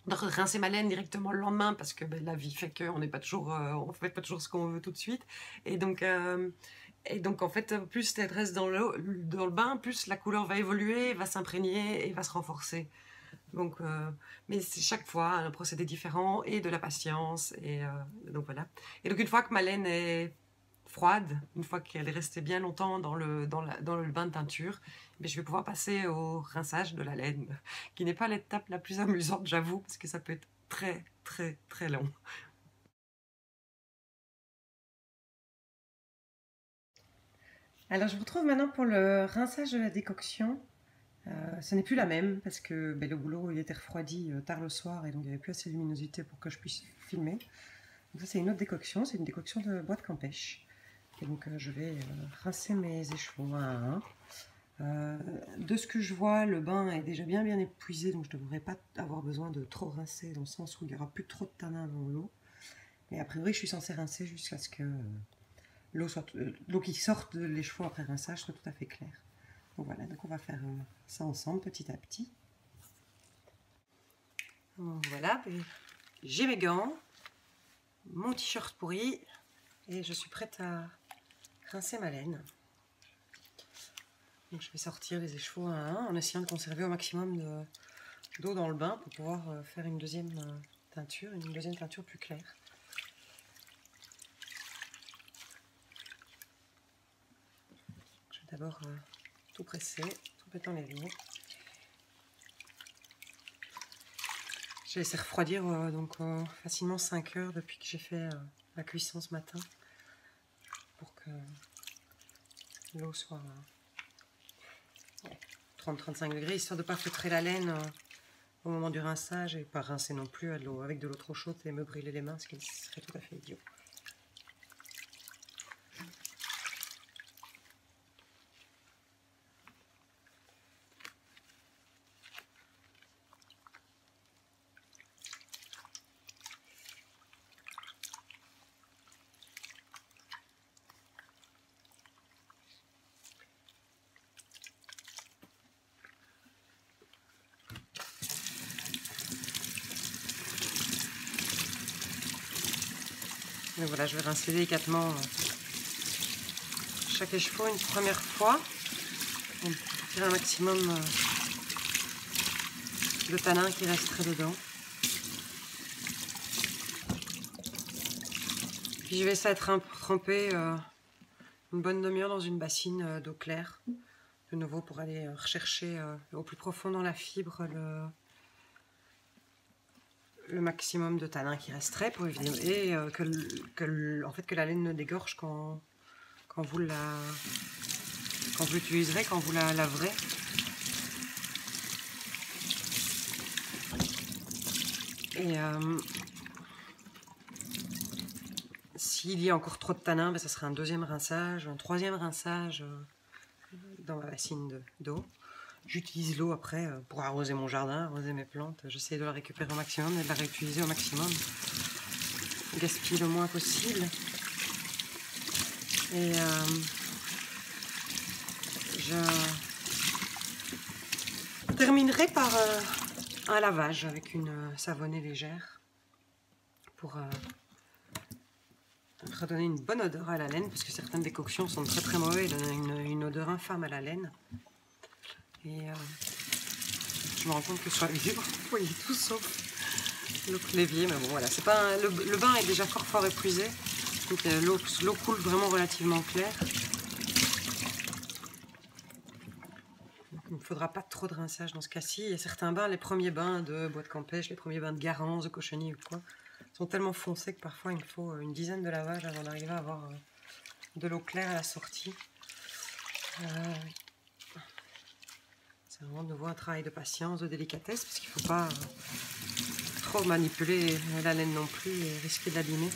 de rincer ma laine directement le lendemain, parce que la vie fait qu'on n'est pas toujours, on fait pas toujours ce qu'on veut tout de suite. Et donc en fait, plus elle reste dans le bain, plus la couleur va évoluer, va s'imprégner et va se renforcer. Donc, mais c'est chaque fois un procédé différent et de la patience. Et donc voilà. Et donc une fois que ma laine est froide, une fois qu'elle est restée bien longtemps dans le bain de teinture, je vais pouvoir passer au rinçage de la laine, qui n'est pas l'étape la plus amusante, j'avoue, parce que ça peut être très très très long. Alors je vous retrouve maintenant pour le rinçage de la décoction. Ce n'est plus la même parce que le boulot il était refroidi tard le soir et donc il n'y avait plus assez de luminosité pour que je puisse filmer. Donc ça c'est une autre décoction, c'est une décoction de bois de campèche. Et donc je vais rincer mes échevaux un à un. De ce que je vois, le bain est déjà bien épuisé, donc je ne devrais pas avoir besoin de trop rincer, dans le sens où il n'y aura plus trop de tanin dans l'eau. Mais a priori je suis censée rincer jusqu'à ce que l'eau qui sorte de l'écheveau après rinçage soit tout à fait claire. Donc voilà, donc on va faire ça ensemble petit à petit. Voilà, j'ai mes gants, mon t-shirt pourri et je suis prête à rincer ma laine. Donc je vais sortir les écheveaux un à un en essayant de conserver au maximum d'eau dans le bain pour pouvoir faire une deuxième teinture plus claire. Je vais d'abord tout presser, tout mettre dans les lignes. J'ai laissé refroidir donc facilement 5 heures depuis que j'ai fait la cuisson ce matin pour que l'eau soit 30-35 degrés, histoire de ne pas feutrer la laine au moment du rinçage et pas rincer non plus avec de l'eau trop chaude et me brûler les mains, ce qui serait tout à fait idiot. Donc voilà, je vais rincer délicatement chaque écheveau une première fois pour tirer un maximum de tanin qui resterait dedans. Puis je vais laisser tremper une bonne demi-heure dans une bassine d'eau claire, de nouveau pour aller rechercher au plus profond dans la fibre le maximum de tanin qui resterait pour éviter que la laine ne dégorge quand vous l'utiliserez, quand vous la laverez. Et s'il y a encore trop de tanin, ça sera un deuxième rinçage, un troisième rinçage dans ma bassine d'eau. J'utilise l'eau après pour arroser mon jardin, arroser mes plantes. J'essaie de la récupérer au maximum et de la réutiliser au maximum. Gaspiller le moins possible. Et je terminerai par un lavage avec une savonnée légère pour redonner une bonne odeur à la laine, parce que certaines décoctions sont très très mauvaises, elles donnent une odeur infâme à la laine. Et Je me rends compte que sur la vidéo, vous voyez tout sauf l'évier, mais bon voilà, c'est pas le bain est déjà fort épuisé, donc l'eau coule vraiment relativement claire. Il ne faudra pas trop de rinçage dans ce cas-ci. Il y a certains bains, les premiers bains de bois de Campêche, les premiers bains de Garance, de Cochenille ou quoi, sont tellement foncés que parfois il me faut une dizaine de lavages avant d'arriver à avoir de l'eau claire à la sortie. C'est vraiment de nouveau un travail de patience, de délicatesse, parce qu'il ne faut pas trop manipuler la laine non plus et risquer de l'abîmer.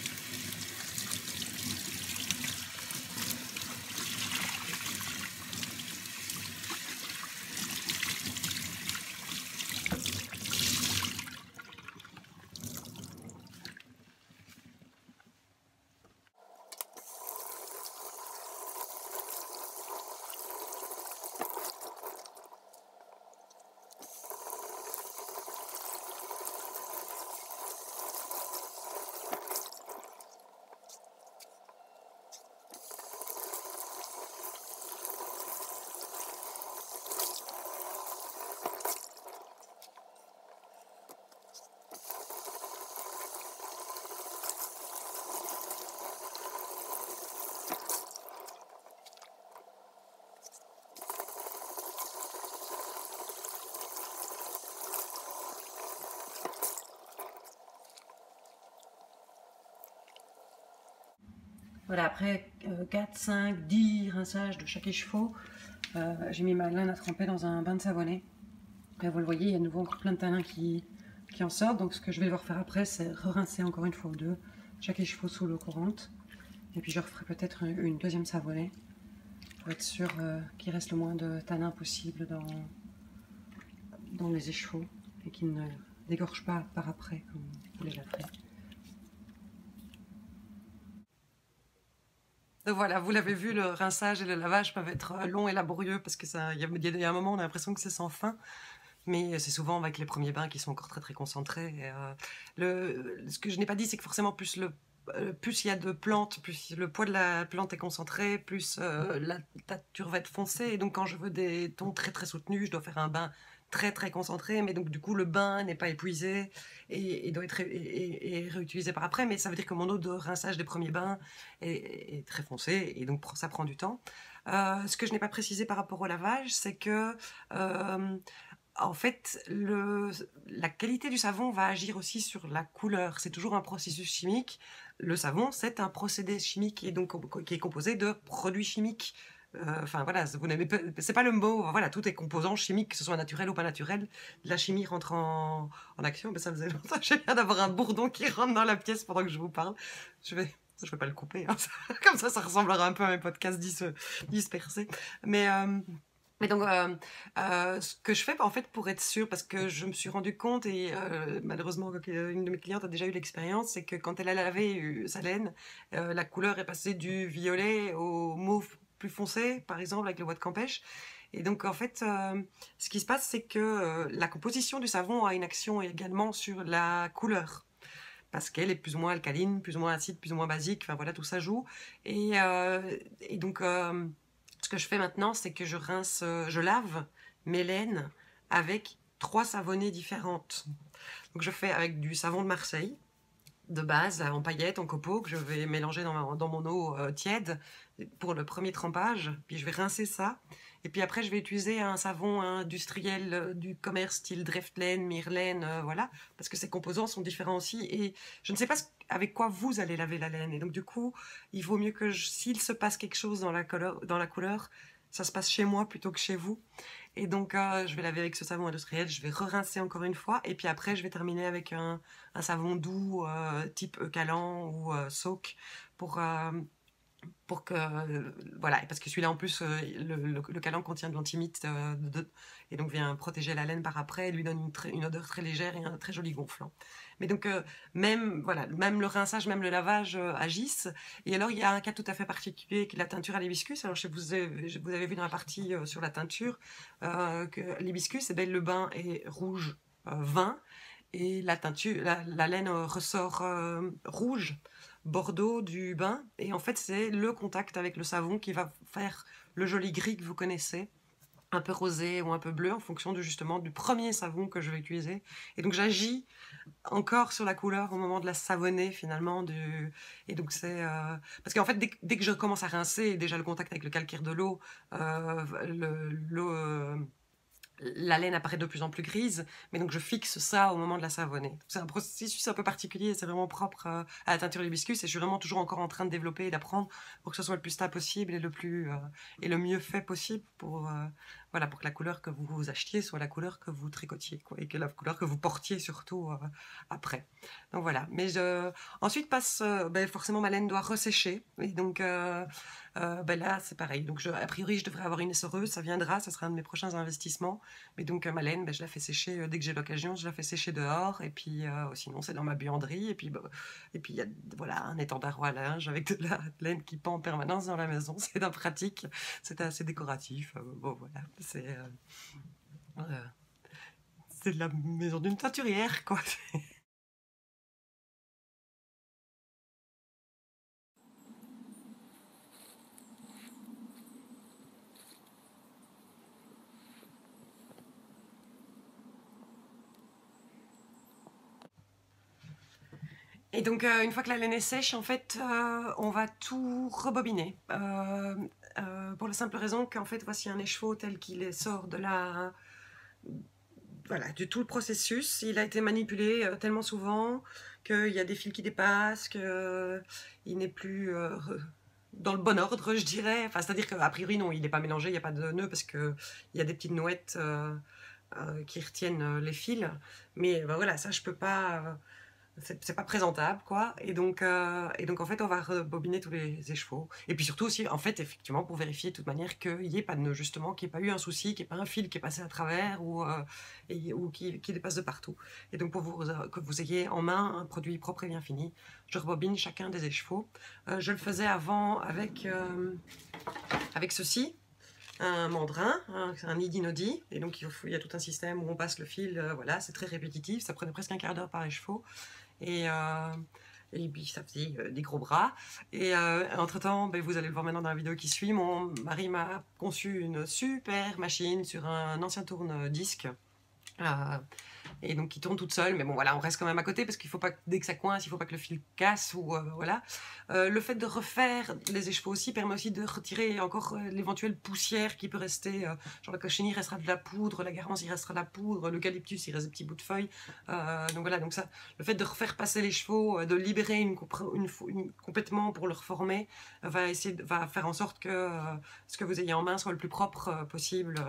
Voilà, après 4, 5, 10 rinçages de chaque écheveau, j'ai mis ma laine à tremper dans un bain de savonnet. Et vous le voyez, il y a de nouveau encore plein de tanins qui en sortent. Donc ce que je vais devoir faire après, c'est re-rincer encore une fois ou deux chaque écheveau sous l'eau courante. Et puis je referai peut-être une deuxième savonnée pour être sûr qu'il reste le moins de tanins possible dans les écheveaux et qu'ils ne dégorgent pas par après comme vous les laverez. Donc voilà, vous l'avez vu, le rinçage et le lavage peuvent être longs et laborieux parce que il y a un moment on a l'impression que c'est sans fin. Mais c'est souvent avec les premiers bains qui sont encore très concentrés. Et, ce que je n'ai pas dit, c'est que forcément plus il y a de plantes, plus le poids de la plante est concentré, plus la teinture va être foncée. Et donc quand je veux des tons très soutenus, je dois faire un bain très concentré, mais donc du coup le bain n'est pas épuisé et doit être réutilisé par après, mais ça veut dire que mon eau de rinçage des premiers bains est très foncée et donc ça prend du temps. Ce que je n'ai pas précisé par rapport au lavage, c'est que en fait, la qualité du savon va agir aussi sur la couleur. C'est toujours un processus chimique. Le savon, c'est un procédé chimique et donc qui est composé de produits chimiques. Enfin voilà, c'est pas le mot. Voilà, tout est composant chimique, que ce soit naturel ou pas naturel. La chimie rentre en action. Mais ça faisait longtemps. J'ai l'air d'avoir un bourdon qui rentre dans la pièce pendant que je vous parle. Je vais pas le couper. Hein. Comme ça ressemblera un peu à mes podcasts dispersés. Mais donc, ce que je fais en fait pour être sûre, parce que je me suis rendu compte et malheureusement une de mes clientes a déjà eu l'expérience, c'est que quand elle a lavé sa laine, la couleur est passée du violet au mauve plus foncé, par exemple avec le bois de Campêche. Et donc en fait, ce qui se passe, c'est que la composition du savon a une action également sur la couleur. Parce qu'elle est plus ou moins alcaline, plus ou moins acide, plus ou moins basique, enfin voilà, tout ça joue. Et donc... ce que je fais maintenant, c'est que je lave mes laines avec 3 savonnets différentes. Donc je fais avec du savon de Marseille, de base, en paillettes, en copeaux, que je vais mélanger dans mon eau tiède pour le premier trempage. Puis je vais rincer ça. Et puis après, je vais utiliser un savon industriel du commerce style Dreftlane, Myrlaine, voilà, parce que ces composants sont différents aussi. Et je ne sais pas avec quoi vous allez laver la laine. Et donc du coup, il vaut mieux que s'il se passe quelque chose dans la couleur, ça se passe chez moi plutôt que chez vous. Et donc je vais laver avec ce savon industriel, je vais re-rincer encore une fois. Et puis après, je vais terminer avec un savon doux type Eucalan ou Soak pour que voilà, parce que celui-là en plus le calan contient de l'antimite et donc vient protéger la laine par après et lui donne une odeur très légère et un très joli gonflant. Mais donc même le rinçage, même le lavage agissent. Et alors il y a un cas tout à fait particulier qui est la teinture à l'hibiscus. Alors vous avez vu dans la partie sur la teinture que l'hibiscus, le bain est rouge vin et la teinture, la laine ressort rouge bordeaux du bain, et en fait c'est le contact avec le savon qui va faire le joli gris que vous connaissez. un peu rosé ou un peu bleu en fonction de, justement du premier savon que je vais utiliser. Et donc j'agis encore sur la couleur au moment de la savonner finalement. Et donc c'est... Parce qu'en fait, dès que je commence à rincer, déjà le contact avec le calcaire de l'eau, l'eau... la laine apparaît de plus en plus grise, mais donc je fixe ça au moment de la savonner. C'est un processus un peu particulier, c'est vraiment propre à la teinture d'hibiscus, et je suis vraiment toujours encore en train de développer et d'apprendre pour que ce soit le plus stable possible et et le mieux fait possible pour, voilà, pour que la couleur que vous achetiez soit la couleur que vous tricotiez, quoi, et que la couleur que vous portiez surtout après. Donc voilà. Mais ensuite passe, forcément ma laine doit ressécher, et donc là c'est pareil. Donc a priori je devrais avoir une essoreuse, ça viendra, ça sera un de mes prochains investissements. Mais donc ma laine, je la fais sécher dès que j'ai l'occasion, je la fais sécher dehors, et puis sinon c'est dans ma buanderie, et puis il y a voilà, un étendard à linge avec de la laine qui pend en permanence dans la maison, c'est d'un pratique, c'est assez décoratif, bon voilà, c'est la maison d'une teinturière, quoi. Et donc, une fois que la laine est sèche, en fait, on va tout rebobiner. Pour la simple raison qu'en fait, voici un écheveau tel qu'il sort de la... Voilà, du tout le processus. Il a été manipulé tellement souvent qu'il y a des fils qui dépassent, qu'il n'est plus dans le bon ordre, je dirais. Enfin, c'est-à-dire qu'a priori, non, il n'est pas mélangé, il n'y a pas de nœud parce qu'il y a des petites nouettes qui retiennent les fils. Mais voilà, ça, je peux pas... c'est pas présentable, quoi. Et donc en fait, on va rebobiner tous les écheveaux. Et puis surtout aussi, en fait, effectivement, pour vérifier de toute manière qu'il n'y ait pas de nœud, justement, qu'il n'y ait pas eu un souci, qu'il n'y ait pas un fil qui est passé à travers ou qui dépasse de partout. Et donc, que vous ayez en main un produit propre et bien fini, je rebobine chacun des écheveaux. Je le faisais avant avec ceci. Un mandrin, un nidi-nodi, et donc il y a tout un système où on passe le fil, voilà, c'est très répétitif, ça prenait presque un quart d'heure par écheveau, et puis ça faisait des gros bras. Et entre-temps, vous allez le voir maintenant dans la vidéo qui suit, mon mari m'a conçu une super machine sur un ancien tourne-disque. Et donc qui tourne toute seule, mais bon voilà, on reste quand même à côté parce qu'il faut pas, dès que ça coince, il faut pas que le fil casse ou voilà. Le fait de refaire les écheveaux aussi permet aussi de retirer encore l'éventuelle poussière qui peut rester, genre la cochenille restera de la poudre, la garance il restera de la poudre, l'eucalyptus il reste des petits bouts de feuilles, donc voilà, donc ça, le fait de refaire passer les chevaux, de libérer complètement pour le reformer, va faire en sorte que ce que vous ayez en main soit le plus propre possible.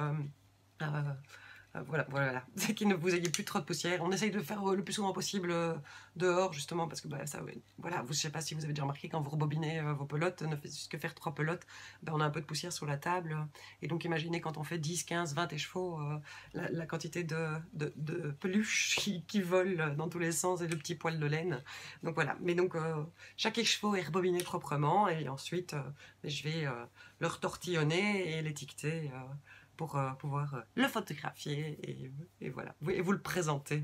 Voilà. C'est qu'il ne vous ayez plus trop de poussière. On essaye de le faire le plus souvent possible dehors, justement, parce que ça, voilà, je ne sais pas si vous avez déjà remarqué, quand vous rebobinez vos pelotes, ne faites que faire 3 pelotes, on a un peu de poussière sur la table. Et donc imaginez quand on fait 10, 15, 20 écheveaux, la quantité de peluches qui volent dans tous les sens et de petits poils de laine. Donc voilà, mais donc chaque écheveau est rebobiné proprement, et ensuite je vais le retortillonner et l'étiqueter pour pouvoir le photographier et voilà, et vous le présenter.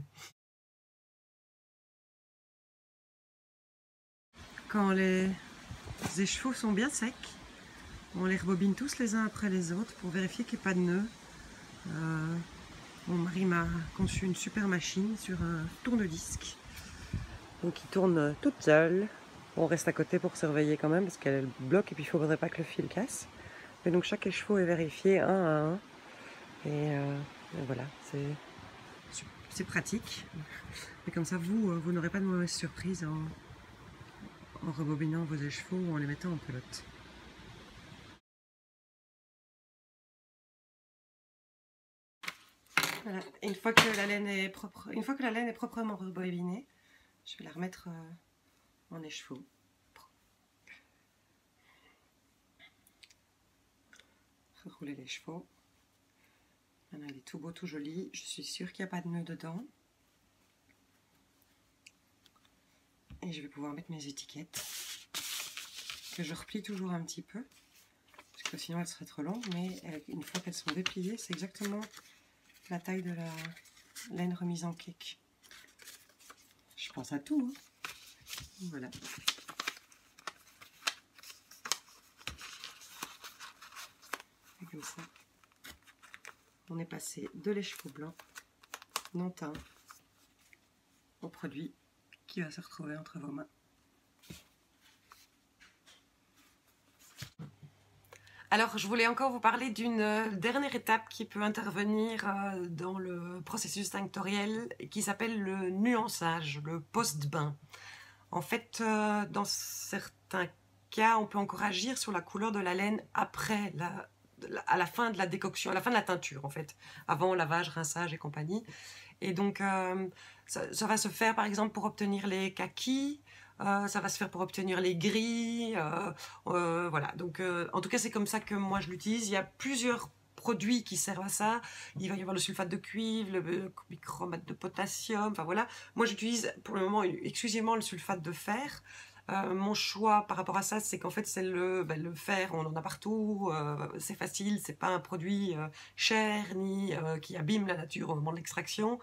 Quand les écheveaux sont bien secs, on les rebobine tous les uns après les autres pour vérifier qu'il n'y ait pas de nœud. Mon mari m'a conçu une super machine sur un tourne-disque, donc qui tourne toute seule. On reste à côté pour surveiller quand même parce qu'elle bloque et puis il ne faudrait pas que le fil casse. Mais donc chaque écheveau est vérifié un à un. Et voilà, c'est pratique. Et comme ça, vous n'aurez pas de mauvaise surprise en rebobinant vos écheveaux ou en les mettant en pelote. Voilà, une fois que la laine est proprement rebobinée, je vais la remettre en écheveau. Rerouler l'écheveau. Maintenant, il est tout beau, tout joli. Je suis sûre qu'il n'y a pas de nœud dedans. Et je vais pouvoir mettre mes étiquettes, que je replie toujours un petit peu, parce que sinon elles seraient trop longues, mais une fois qu'elles sont dépliées, c'est exactement la taille de la laine remise en cake. Je pense à tout, hein. Voilà. Et comme ça, on est passé de l'écheveau blanc non teint au produit qui va se retrouver entre vos mains. Alors, je voulais encore vous parler d'une dernière étape qui peut intervenir dans le processus tinctoriel qui s'appelle le nuançage, le post-bain. En fait, dans certains cas, on peut encore agir sur la couleur de la laine après à la fin de la décoction, à la fin de la teinture en fait, avant lavage, rinçage et compagnie. Et donc, ça va se faire par exemple pour obtenir les kakis, ça va se faire pour obtenir les gris, voilà. Donc, en tout cas, c'est comme ça que moi je l'utilise. Il y a plusieurs produits qui servent à ça. Il va y avoir le sulfate de cuivre, le bichromate de potassium, enfin voilà. Moi, j'utilise pour le moment exclusivement le sulfate de fer. Mon choix par rapport à ça, c'est qu'en fait, c'est le fer, on en a partout, c'est facile, c'est pas un produit cher ni qui abîme la nature au moment de l'extraction.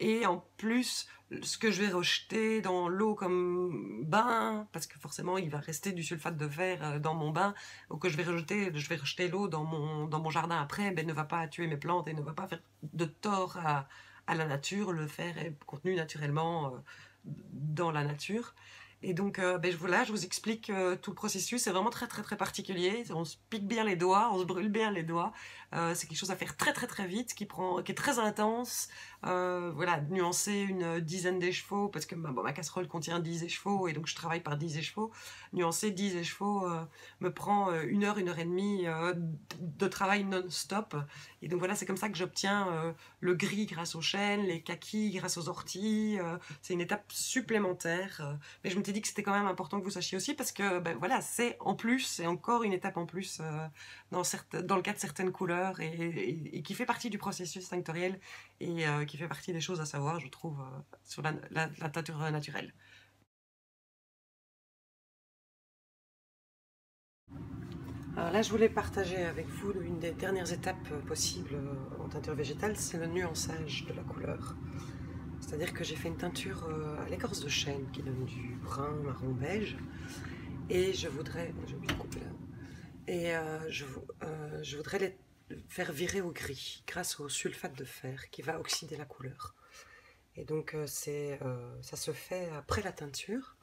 Et en plus, ce que je vais rejeter dans l'eau comme bain, parce que forcément il va rester du sulfate de fer dans mon bain, ou que je vais rejeter l'eau dans mon jardin après, ben, ne va pas tuer mes plantes et ne va pas faire de tort à la nature. Le fer est contenu naturellement dans la nature. Et donc, voilà, je vous explique tout le processus. C'est vraiment très, très, très particulier. On se pique bien les doigts, on se brûle bien les doigts. C'est quelque chose à faire très, très, très vite, qui est très intense. Voilà, nuancer une dizaine d'échevaux, parce que ma casserole contient 10 échevaux, et donc je travaille par 10 échevaux. Nuancer 10 échevaux me prend 1 heure et demie de travail non-stop. Et donc voilà, c'est comme ça que j'obtiens le gris grâce aux chênes, les kakis grâce aux orties. C'est une étape supplémentaire. Mais je m'étais dit que c'était quand même important que vous sachiez aussi, parce que voilà, c'est encore une étape en plus dans le cas de certaines couleurs, et qui fait partie du processus tinctoriel, et qui fait partie des choses à savoir, je trouve, sur la teinture naturelle. Alors là, je voulais partager avec vous une des dernières étapes possibles en teinture végétale, c'est le nuançage de la couleur. C'est-à-dire que j'ai fait une teinture à l'écorce de chêne qui donne du brun, marron, beige, et j'ai oublié de couper là, et je voudrais les faire virer au gris grâce au sulfate de fer qui va oxyder la couleur. Et donc ça se fait après la teinture.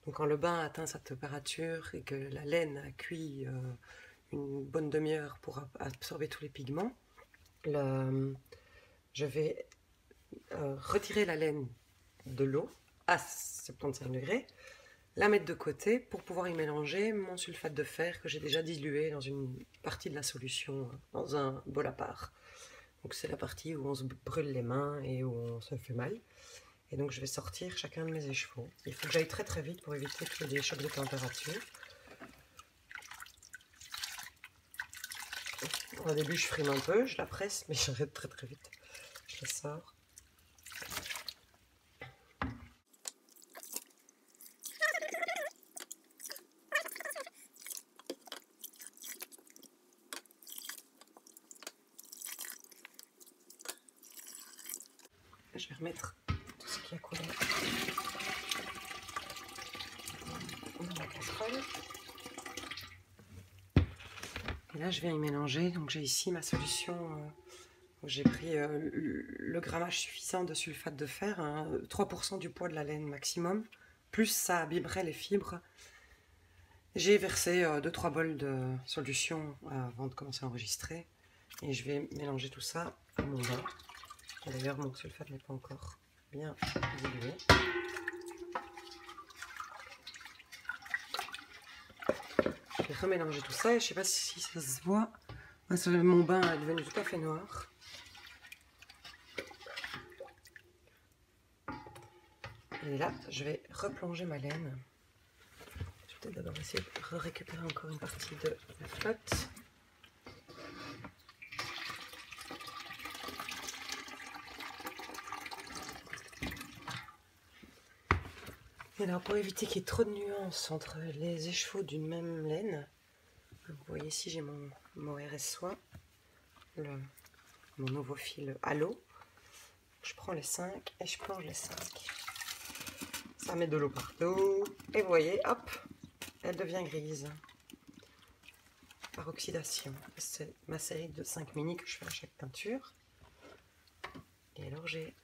Donc quand le bain atteint sa température et que la laine a cuit une bonne demi-heure pour absorber tous les pigments, je vais retirer la laine de l'eau à 75 degrés, la mettre de côté pour pouvoir y mélanger mon sulfate de fer que j'ai déjà dilué dans une partie de la solution dans un bol à part. Donc c'est la partie où on se brûle les mains et où on se fait mal. Et donc je vais sortir chacun de mes échevaux. Il faut que j'aille très très vite pour éviter qu'il y ait des chocs de température. Au début je frime un peu, je la presse, mais j'arrête très très vite. Je la sors. Je vais remettre tout ce qui a coulé dans la casserole. Et là, je viens y mélanger. Donc, j'ai ici ma solution. J'ai pris le grammage suffisant de sulfate de fer, 3% du poids de la laine maximum. Plus ça abîmerait les fibres. J'ai versé 2-3 bols de solution avant de commencer à enregistrer. Et je vais mélanger tout ça à mon bain. D'ailleurs, mon sulfate n'est pas encore bien dilué. Je vais remélanger tout ça et je ne sais pas si ça se voit. Mon bain est devenu tout à fait noir. Et là, je vais replonger ma laine. Je vais peut-être d'abord essayer de récupérer encore une partie de la flotte. Et alors, pour éviter qu'il y ait trop de nuances entre les échevaux d'une même laine, vous voyez ici j'ai mon RS soie, mon nouveau fil halo. Je prends les 5 et je plonge les 5. Ça met de l'eau partout. Et vous voyez, hop, elle devient grise. par oxydation. C'est ma série de 5 mini que je fais à chaque peinture. Et alors j'ai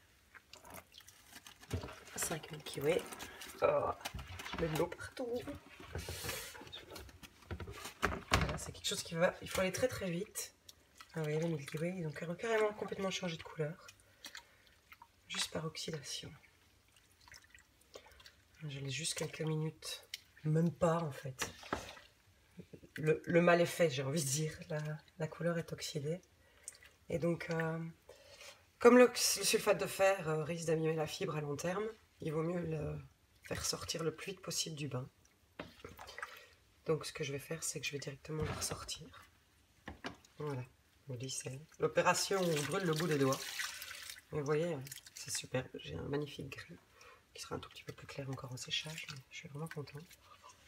5 Milky Way. Oh, je mets de l'eau partout. Voilà, c'est quelque chose qui va... Il faut aller très très vite. Ah, vous voyez, les Milky Way, ils ont carrément complètement changé de couleur. Juste par oxydation. Je laisse juste quelques minutes. Même pas en fait. Le mal est fait, j'ai envie de dire. La couleur est oxydée. Et donc, comme le sulfate de fer risque d'abîmer la fibre à long terme, il vaut mieux le faire sortir le plus vite possible du bain. Donc ce que je vais faire, c'est que je vais directement le ressortir. Voilà, vous lissez. L'opération brûle le bout des doigts. Mais vous voyez, c'est super. J'ai un magnifique gris qui sera un tout petit peu plus clair encore au séchage. Mais je suis vraiment contente.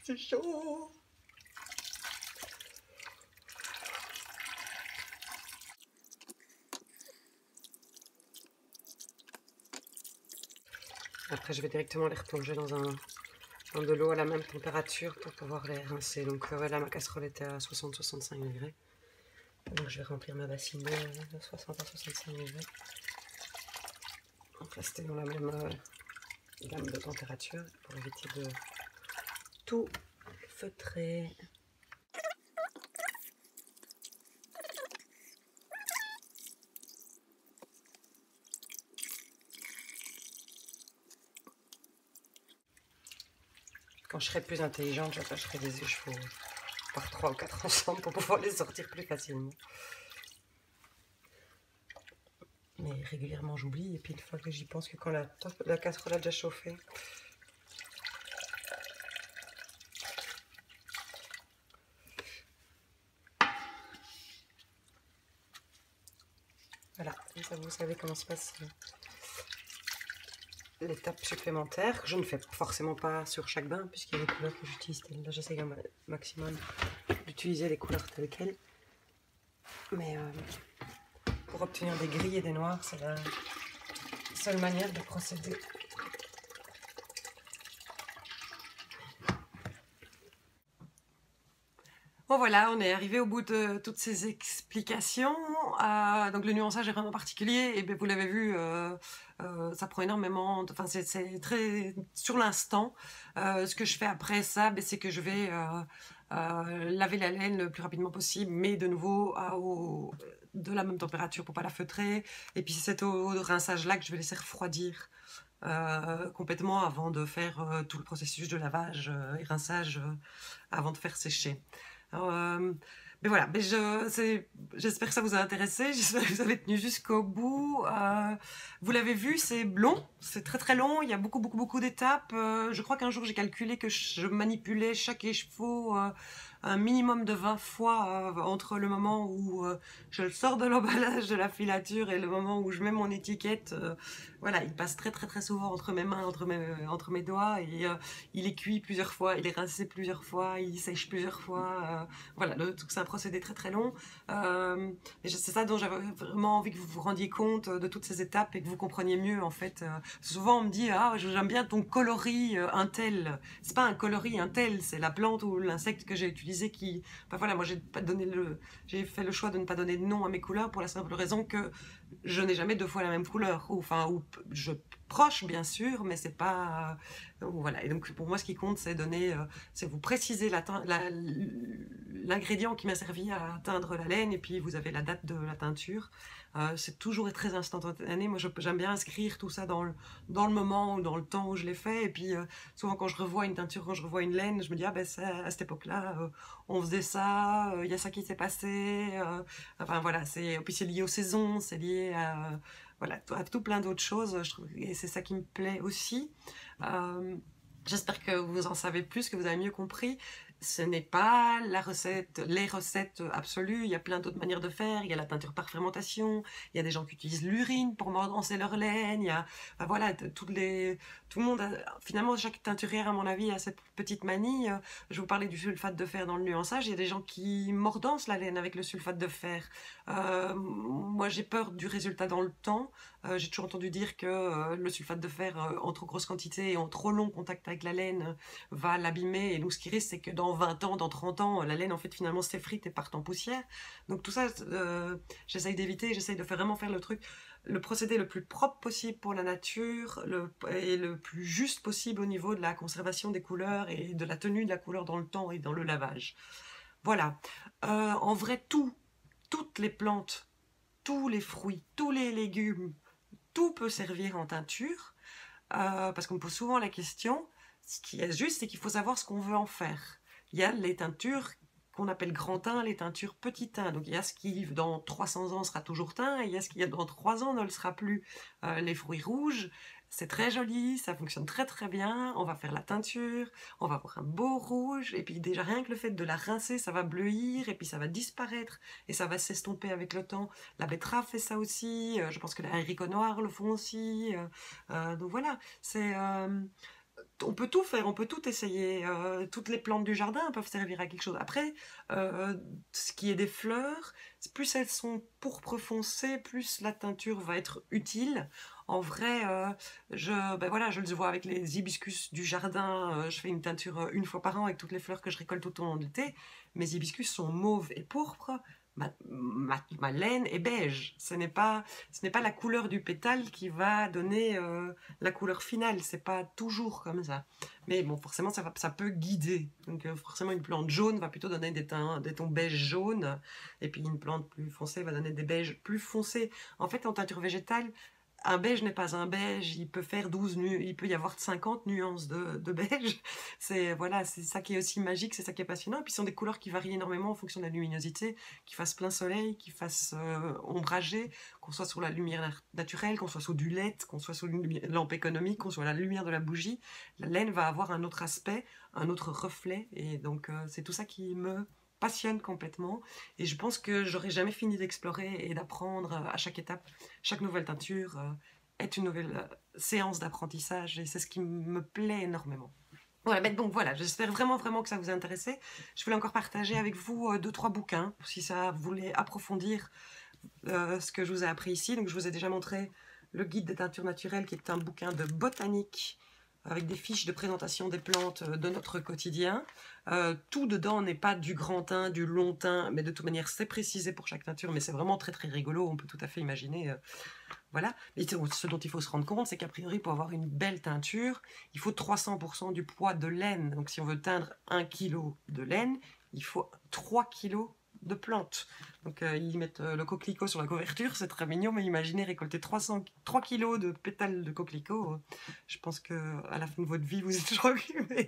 C'est chaud! Après, je vais directement les replonger dans de l'eau à la même température pour pouvoir les rincer. Donc là, ma casserole était à 60-65 degrés. Donc je vais remplir ma bassine de 60 à 65 degrés. Donc rester dans la même gamme de température pour éviter de tout feutrer. Quand je serai plus intelligente, j'attacherai des écheveaux par 3 ou 4 ensemble pour pouvoir les sortir plus facilement. Mais régulièrement j'oublie, et puis une fois que j'y pense que quand la casserole a déjà chauffé. Voilà, comme ça vous savez comment se passe l'étape supplémentaire. Je ne fais forcément pas sur chaque bain, puisqu'il y a des couleurs que j'utilise. Là j'essaie un maximum d'utiliser les couleurs telles quelles. Mais pour obtenir des gris et des noirs, c'est la seule manière de procéder. Bon voilà, on est arrivé au bout de toutes ces explications. Donc le nuançage est vraiment particulier, et bien, vous l'avez vu, ça prend énormément, enfin c'est très sur l'instant. Ce que je fais après ça, ben, c'est que je vais laver la laine le plus rapidement possible, mais de nouveau de la même température pour pas la feutrer. Et puis c'est cette eau de rinçage là que je vais laisser refroidir complètement avant de faire tout le processus de lavage et rinçage avant de faire sécher. Mais voilà, j'espère que ça vous a intéressé, j'espère que vous avez tenu jusqu'au bout. Vous l'avez vu, c'est long, c'est très très long, il y a beaucoup d'étapes. Je crois qu'un jour j'ai calculé que je manipulais chaque écheveau un minimum de 20 fois entre le moment où je le sors de l'emballage de la filature et le moment où je mets mon étiquette. Voilà, il passe très souvent entre mes mains, entre mes doigts, et il est cuit plusieurs fois, il est rincé plusieurs fois, il sèche plusieurs fois. Voilà, c'est un procédé très long. Et c'est ça dont j'avais vraiment envie que vous vous rendiez compte de toutes ces étapes et que vous compreniez mieux en fait. Souvent on me dit ah j'aime bien ton coloris Intel. C'est pas un coloris Intel, c'est la plante ou l'insecte que j'ai utilisé qui. Enfin voilà, moi j'ai fait le choix de ne pas donner de nom à mes couleurs pour la simple raison que je n'ai jamais 2 fois la même couleur. Ou je proche bien sûr, mais c'est pas voilà. Et donc pour moi ce qui compte c'est vous préciser l'ingrédient qui m'a servi à teindre la laine, et puis vous avez la date de la teinture. C'est toujours très instantané. Moi j'aime bien inscrire tout ça dans le moment ou dans le temps où je l'ai fait, et puis souvent quand je revois une teinture, quand je revois une laine, je me dis ah ben à cette époque là on faisait ça, il y a ça qui s'est passé, enfin voilà, puis c'est lié aux saisons, c'est lié à voilà, à tout plein d'autres choses, je trouve, et c'est ça qui me plaît aussi. J'espère que vous en savez plus, que vous avez mieux compris. Ce n'est pas les recettes absolues, il y a plein d'autres manières de faire, il y a la teinture par fermentation, il y a des gens qui utilisent l'urine pour mordancer leur laine, il y a, enfin voilà, tout le monde, finalement chaque teinturière à mon avis a cette petite manie. Je vous parlais du sulfate de fer dans le nuançage, il y a des gens qui mordancent la laine avec le sulfate de fer. Moi j'ai peur du résultat dans le temps. J'ai toujours entendu dire que le sulfate de fer en trop grosse quantité et en trop long contact avec la laine va l'abîmer, et nous ce qui risque c'est que dans dans 20 ans, dans 30 ans, la laine en fait finalement s'effrite et part en poussière. Donc tout ça, j'essaye d'éviter, j'essaye de vraiment faire le procédé le plus propre possible pour la nature et le plus juste possible au niveau de la conservation des couleurs et de la tenue de la couleur dans le temps et dans le lavage. Voilà. En vrai, toutes les plantes, tous les fruits, tous les légumes, tout peut servir en teinture, parce qu'on me pose souvent la question. Ce qui est juste, c'est qu'il faut savoir ce qu'on veut en faire. Il y a les teintures qu'on appelle grand thym, les teintures petit thym. Donc il y a ce qui, dans 300 ans, sera toujours thym, et il y a ce qui, dans 3 ans, ne le sera plus. Les fruits rouges, c'est très joli, ça fonctionne très très bien. On va faire la teinture, on va avoir un beau rouge, et puis déjà rien que le fait de la rincer, ça va bleuir, et puis ça va disparaître, et ça va s'estomper avec le temps. La betterave fait ça aussi, je pense que les haricots noirs le font aussi. Donc voilà, on peut tout faire, on peut tout essayer. Toutes les plantes du jardin peuvent servir à quelque chose. Après, ce qui est des fleurs, plus elles sont pourpre foncé, plus la teinture va être utile. En vrai, ben voilà, je le vois avec les hibiscus du jardin. Je fais une teinture une fois par an avec toutes les fleurs que je récolte tout au long de l'été. Mes hibiscus sont mauves et pourpres. Ma laine est beige. Ce n'est pas la couleur du pétale qui va donner la couleur finale. C'est pas toujours comme ça. Mais bon, forcément, ça peut guider. Donc forcément, une plante jaune va plutôt donner des tons beige jaune. Et puis une plante plus foncée va donner des beiges plus foncés. En fait, en teinture végétale, un beige n'est pas un beige, il peut y avoir 50 nuances de beige. Voilà, c'est ça qui est aussi magique, c'est ça qui est passionnant. Et puis ce sont des couleurs qui varient énormément en fonction de la luminosité, qu'il fasse plein soleil, qu'il fasse ombragé, qu'on soit sous la lumière naturelle, qu'on soit sous du LED, qu'on soit sous une lampe économique, qu'on soit à la lumière de la bougie. La laine va avoir un autre aspect, un autre reflet. Et donc c'est tout ça qui me passionne complètement, et je pense que j'aurais jamais fini d'explorer et d'apprendre à chaque étape. Chaque nouvelle teinture est une nouvelle séance d'apprentissage, et c'est ce qui me plaît énormément. Ouais, mais donc voilà, j'espère vraiment que ça vous a intéressé. Je voulais encore partager avec vous 2-3 bouquins, si ça voulait approfondir ce que je vous ai appris ici. Donc je vous ai déjà montré le guide des teintures naturelles, qui est un bouquin de botanique avec des fiches de présentation des plantes de notre quotidien. Tout dedans n'est pas du grand thym, du long thym, mais de toute manière c'est précisé pour chaque teinture, mais c'est vraiment très très rigolo, on peut tout à fait imaginer. Voilà. Mais ce dont il faut se rendre compte, c'est qu'a priori, pour avoir une belle teinture, il faut 300% du poids de laine. Donc si on veut teindre 1 kg de laine, il faut 3 kg de plantes. Donc ils mettent le coquelicot sur la couverture, c'est très mignon, mais imaginez récolter 3 kg de pétales de coquelicot. Je pense qu'à la fin de votre vie, vous êtes toujours occupé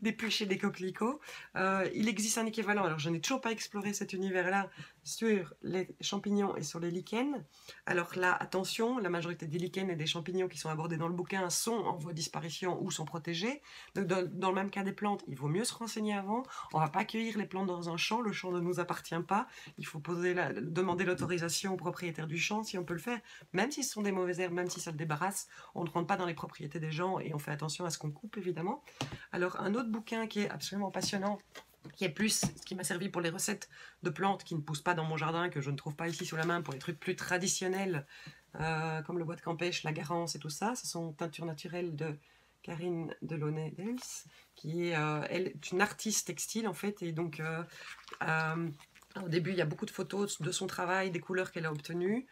d'éplucher des coquelicots. Il existe un équivalent, alors je n'ai toujours pas exploré cet univers-là, sur les champignons et sur les lichens. Alors là, attention, la majorité des lichens et des champignons qui sont abordés dans le bouquin sont en voie de disparition ou sont protégés. Donc dans le même cas des plantes, il vaut mieux se renseigner avant. On ne va pas cueillir les plantes dans un champ, le champ ne nous appartient pas. Il faut demander l'autorisation au propriétaire du champ si on peut le faire, même si ce sont des mauvaises herbes, même si ça le débarrasse. On ne rentre pas dans les propriétés des gens et on fait attention à ce qu'on coupe, évidemment. Alors un autre bouquin qui est absolument passionnant, qui est plus ce qui m'a servi pour les recettes de plantes qui ne poussent pas dans mon jardin, que je ne trouve pas ici sous la main, pour les trucs plus traditionnels, comme le bois de campêche, la garance et tout ça. Ce sont Teintures naturelles de Karine Delaunay-Dels, qui est, elle, est une artiste textile, en fait, et donc au début, il y a beaucoup de photos de son travail, des couleurs qu'elle a obtenues,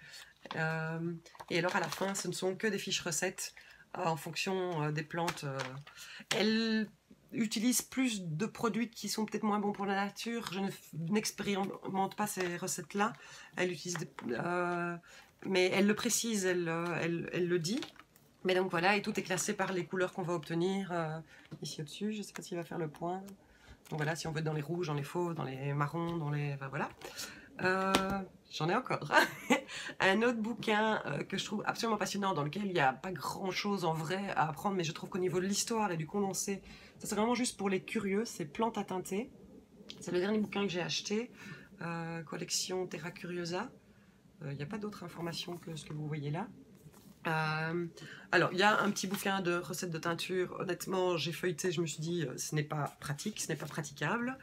et alors à la fin, ce ne sont que des fiches recettes en fonction des plantes. Elle utilise plus de produits qui sont peut-être moins bons pour la nature. Je n'expérimente pas ces recettes-là. Elle utilise mais elle le précise, elle le dit. Mais donc voilà, et tout est classé par les couleurs qu'on va obtenir ici au-dessus. Je ne sais pas s'il va faire le point. Donc voilà, si on veut être dans les rouges, dans les fauves, dans les marrons, dans les... Enfin, voilà. J'en ai encore. Un autre bouquin que je trouve absolument passionnant, dans lequel il n'y a pas grand-chose en vrai à apprendre, mais je trouve qu'au niveau de l'histoire et du condensé, ça c'est vraiment juste pour les curieux, c'est Plantes à teinter. C'est le dernier bouquin que j'ai acheté, collection Terra Curiosa. Il n'y a pas d'autre information que ce que vous voyez là. Alors, il y a un petit bouquin de recettes de teinture. Honnêtement, j'ai feuilleté, je me suis dit, ce n'est pas pratique, ce n'est pas praticable.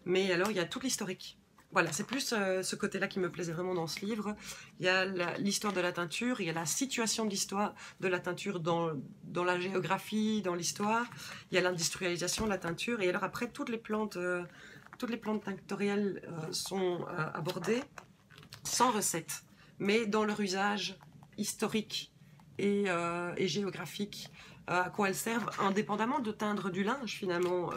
Mais alors, il y a tout l'historique voilà, c'est plus ce côté-là qui me plaisait vraiment dans ce livre. Il y a l'histoire de la teinture, il y a la situation de l'histoire de la teinture dans la géographie, dans l'histoire. Il y a l'industrialisation de la teinture. Et alors après, toutes les plantes tinctorielles sont abordées sans recette, mais dans leur usage historique et géographique, à quoi elles servent, indépendamment de teindre du linge finalement.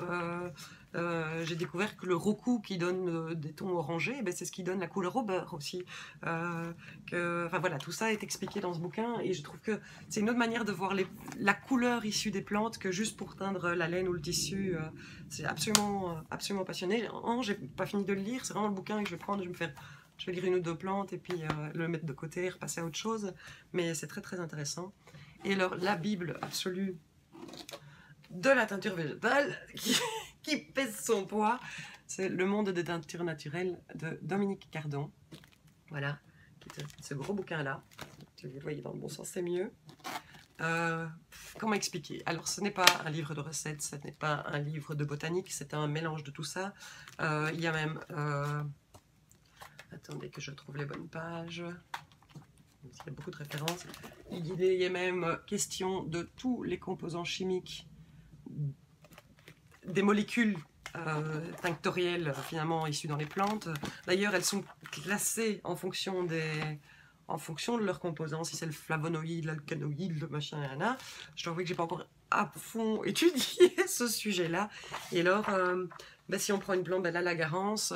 J'ai découvert que le roku qui donne des tons orangés, ben c'est ce qui donne la couleur au beurre aussi. Enfin voilà, tout ça est expliqué dans ce bouquin et je trouve que c'est une autre manière de voir la couleur issue des plantes que juste pour teindre la laine ou le tissu. C'est absolument passionné. J'ai pas fini de le lire, c'est vraiment le bouquin que je vais prendre, je vais lire une ou deux plantes et puis le mettre de côté, repasser à autre chose. Mais c'est très très intéressant. Et alors la Bible absolue de la teinture végétale qui pèse son poids, c'est Le monde des teintures naturelles de Dominique Cardon. Voilà, ce gros bouquin-là. Si vous le voyez dans le bon sens, c'est mieux. Comment expliquer? Alors, ce n'est pas un livre de recettes, ce n'est pas un livre de botanique, c'est un mélange de tout ça. Il y a même... attendez que je trouve les bonnes pages. Il y a beaucoup de références. Il y a même question de tous les composants chimiques des molécules tinctorielles finalement issues dans les plantes. D'ailleurs, elles sont classées en fonction de leurs composants, si c'est le flavonoïde, l'alcanoïde, le machin, là. Je dois avouer que j'ai pas encore à fond étudié ce sujet-là. Et alors, si on prend une plante, là, la garance,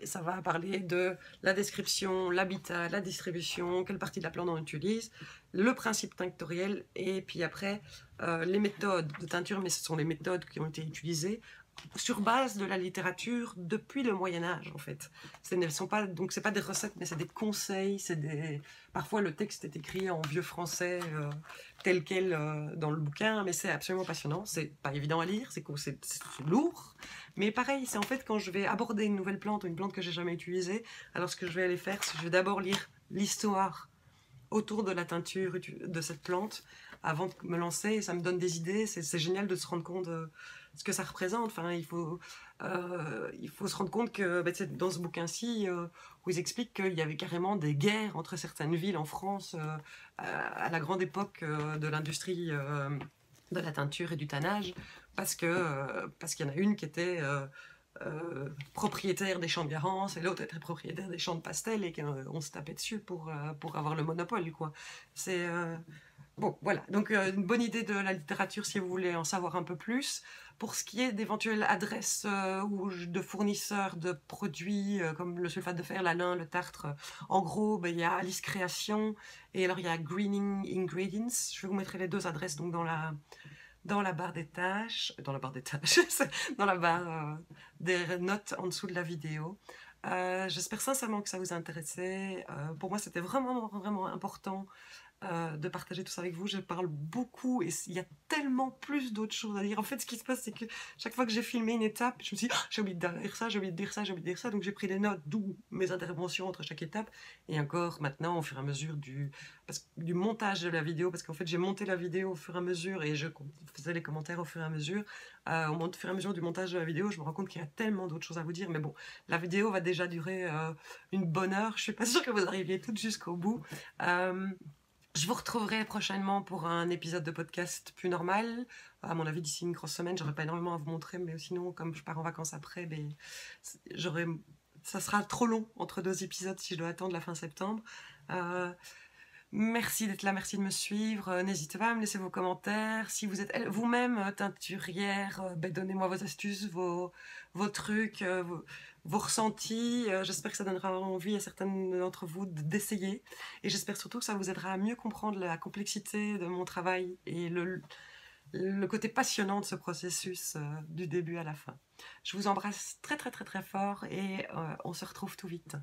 ça va parler de la description, l'habitat, la distribution, quelle partie de la plante on utilise, le principe tinctoriel, et puis après, les méthodes de teinture, mais ce sont les méthodes qui ont été utilisées sur base de la littérature depuis le Moyen-Âge, en fait. Donc, c'est pas des recettes, mais c'est des conseils, parfois, le texte est écrit en vieux français, tel quel dans le bouquin, mais c'est absolument passionnant. C'est pas évident à lire, c'est lourd, mais pareil, c'est en fait quand je vais aborder une nouvelle plante, ou une plante que j'ai jamais utilisée, alors ce que je vais aller faire, c'est que je vais d'abord lire l'histoire autour de la teinture de cette plante, avant de me lancer, et ça me donne des idées. C'est génial de se rendre compte de ce que ça représente. Enfin, il faut se rendre compte que dans ce bouquin-ci, où ils expliquent qu'il y avait carrément des guerres entre certaines villes en France à la grande époque de l'industrie de la teinture et du tannage, parce qu'il y en a une qui était propriétaire des champs de Garance et l'autre était propriétaire des champs de Pastel et qu'on se tapait dessus pour avoir le monopole, quoi. C'est... Bon, voilà, donc une bonne idée de la littérature si vous voulez en savoir un peu plus. Pour ce qui est d'éventuelles adresses ou de fournisseurs de produits comme le sulfate de fer, la lin, le tartre, en gros, il y a Alice Création et alors il y a Greening Ingredients. Je vous mettrai les deux adresses donc dans la barre des tâches, dans la barre des notes en dessous de la vidéo. J'espère sincèrement que ça vous a intéressé. Pour moi, c'était vraiment, vraiment important de partager tout ça avec vous. Je parle beaucoup et il y a tellement plus d'autres choses à dire. En fait, ce qui se passe, c'est que chaque fois que j'ai filmé une étape, je me suis dit, j'ai oublié de dire ça, j'ai oublié de dire ça, j'ai oublié de dire ça. Donc j'ai pris des notes, d'où mes interventions entre chaque étape. Et encore maintenant, au fur et à mesure du montage de la vidéo, parce qu'en fait, j'ai monté la vidéo au fur et à mesure et je faisais les commentaires au fur et à mesure. Au fur et à mesure du montage de la vidéo, je me rends compte qu'il y a tellement d'autres choses à vous dire. Mais bon, la vidéo va déjà durer une bonne heure. Je suis pas sûre que vous arriviez toutes jusqu'au bout. Je vous retrouverai prochainement pour un épisode de podcast plus normal. À mon avis, d'ici une grosse semaine, j'aurai pas énormément à vous montrer, mais sinon, comme je pars en vacances après, ça sera trop long entre deux épisodes si je dois attendre la fin septembre. Merci d'être là, merci de me suivre. N'hésitez pas à me laisser vos commentaires. Si vous êtes vous-même teinturière, donnez-moi vos astuces, vos trucs, vos ressentis. J'espère que ça donnera envie à certaines d'entre vous d'essayer. Et j'espère surtout que ça vous aidera à mieux comprendre la complexité de mon travail et le côté passionnant de ce processus du début à la fin. Je vous embrasse très très très très fort et on se retrouve tout vite.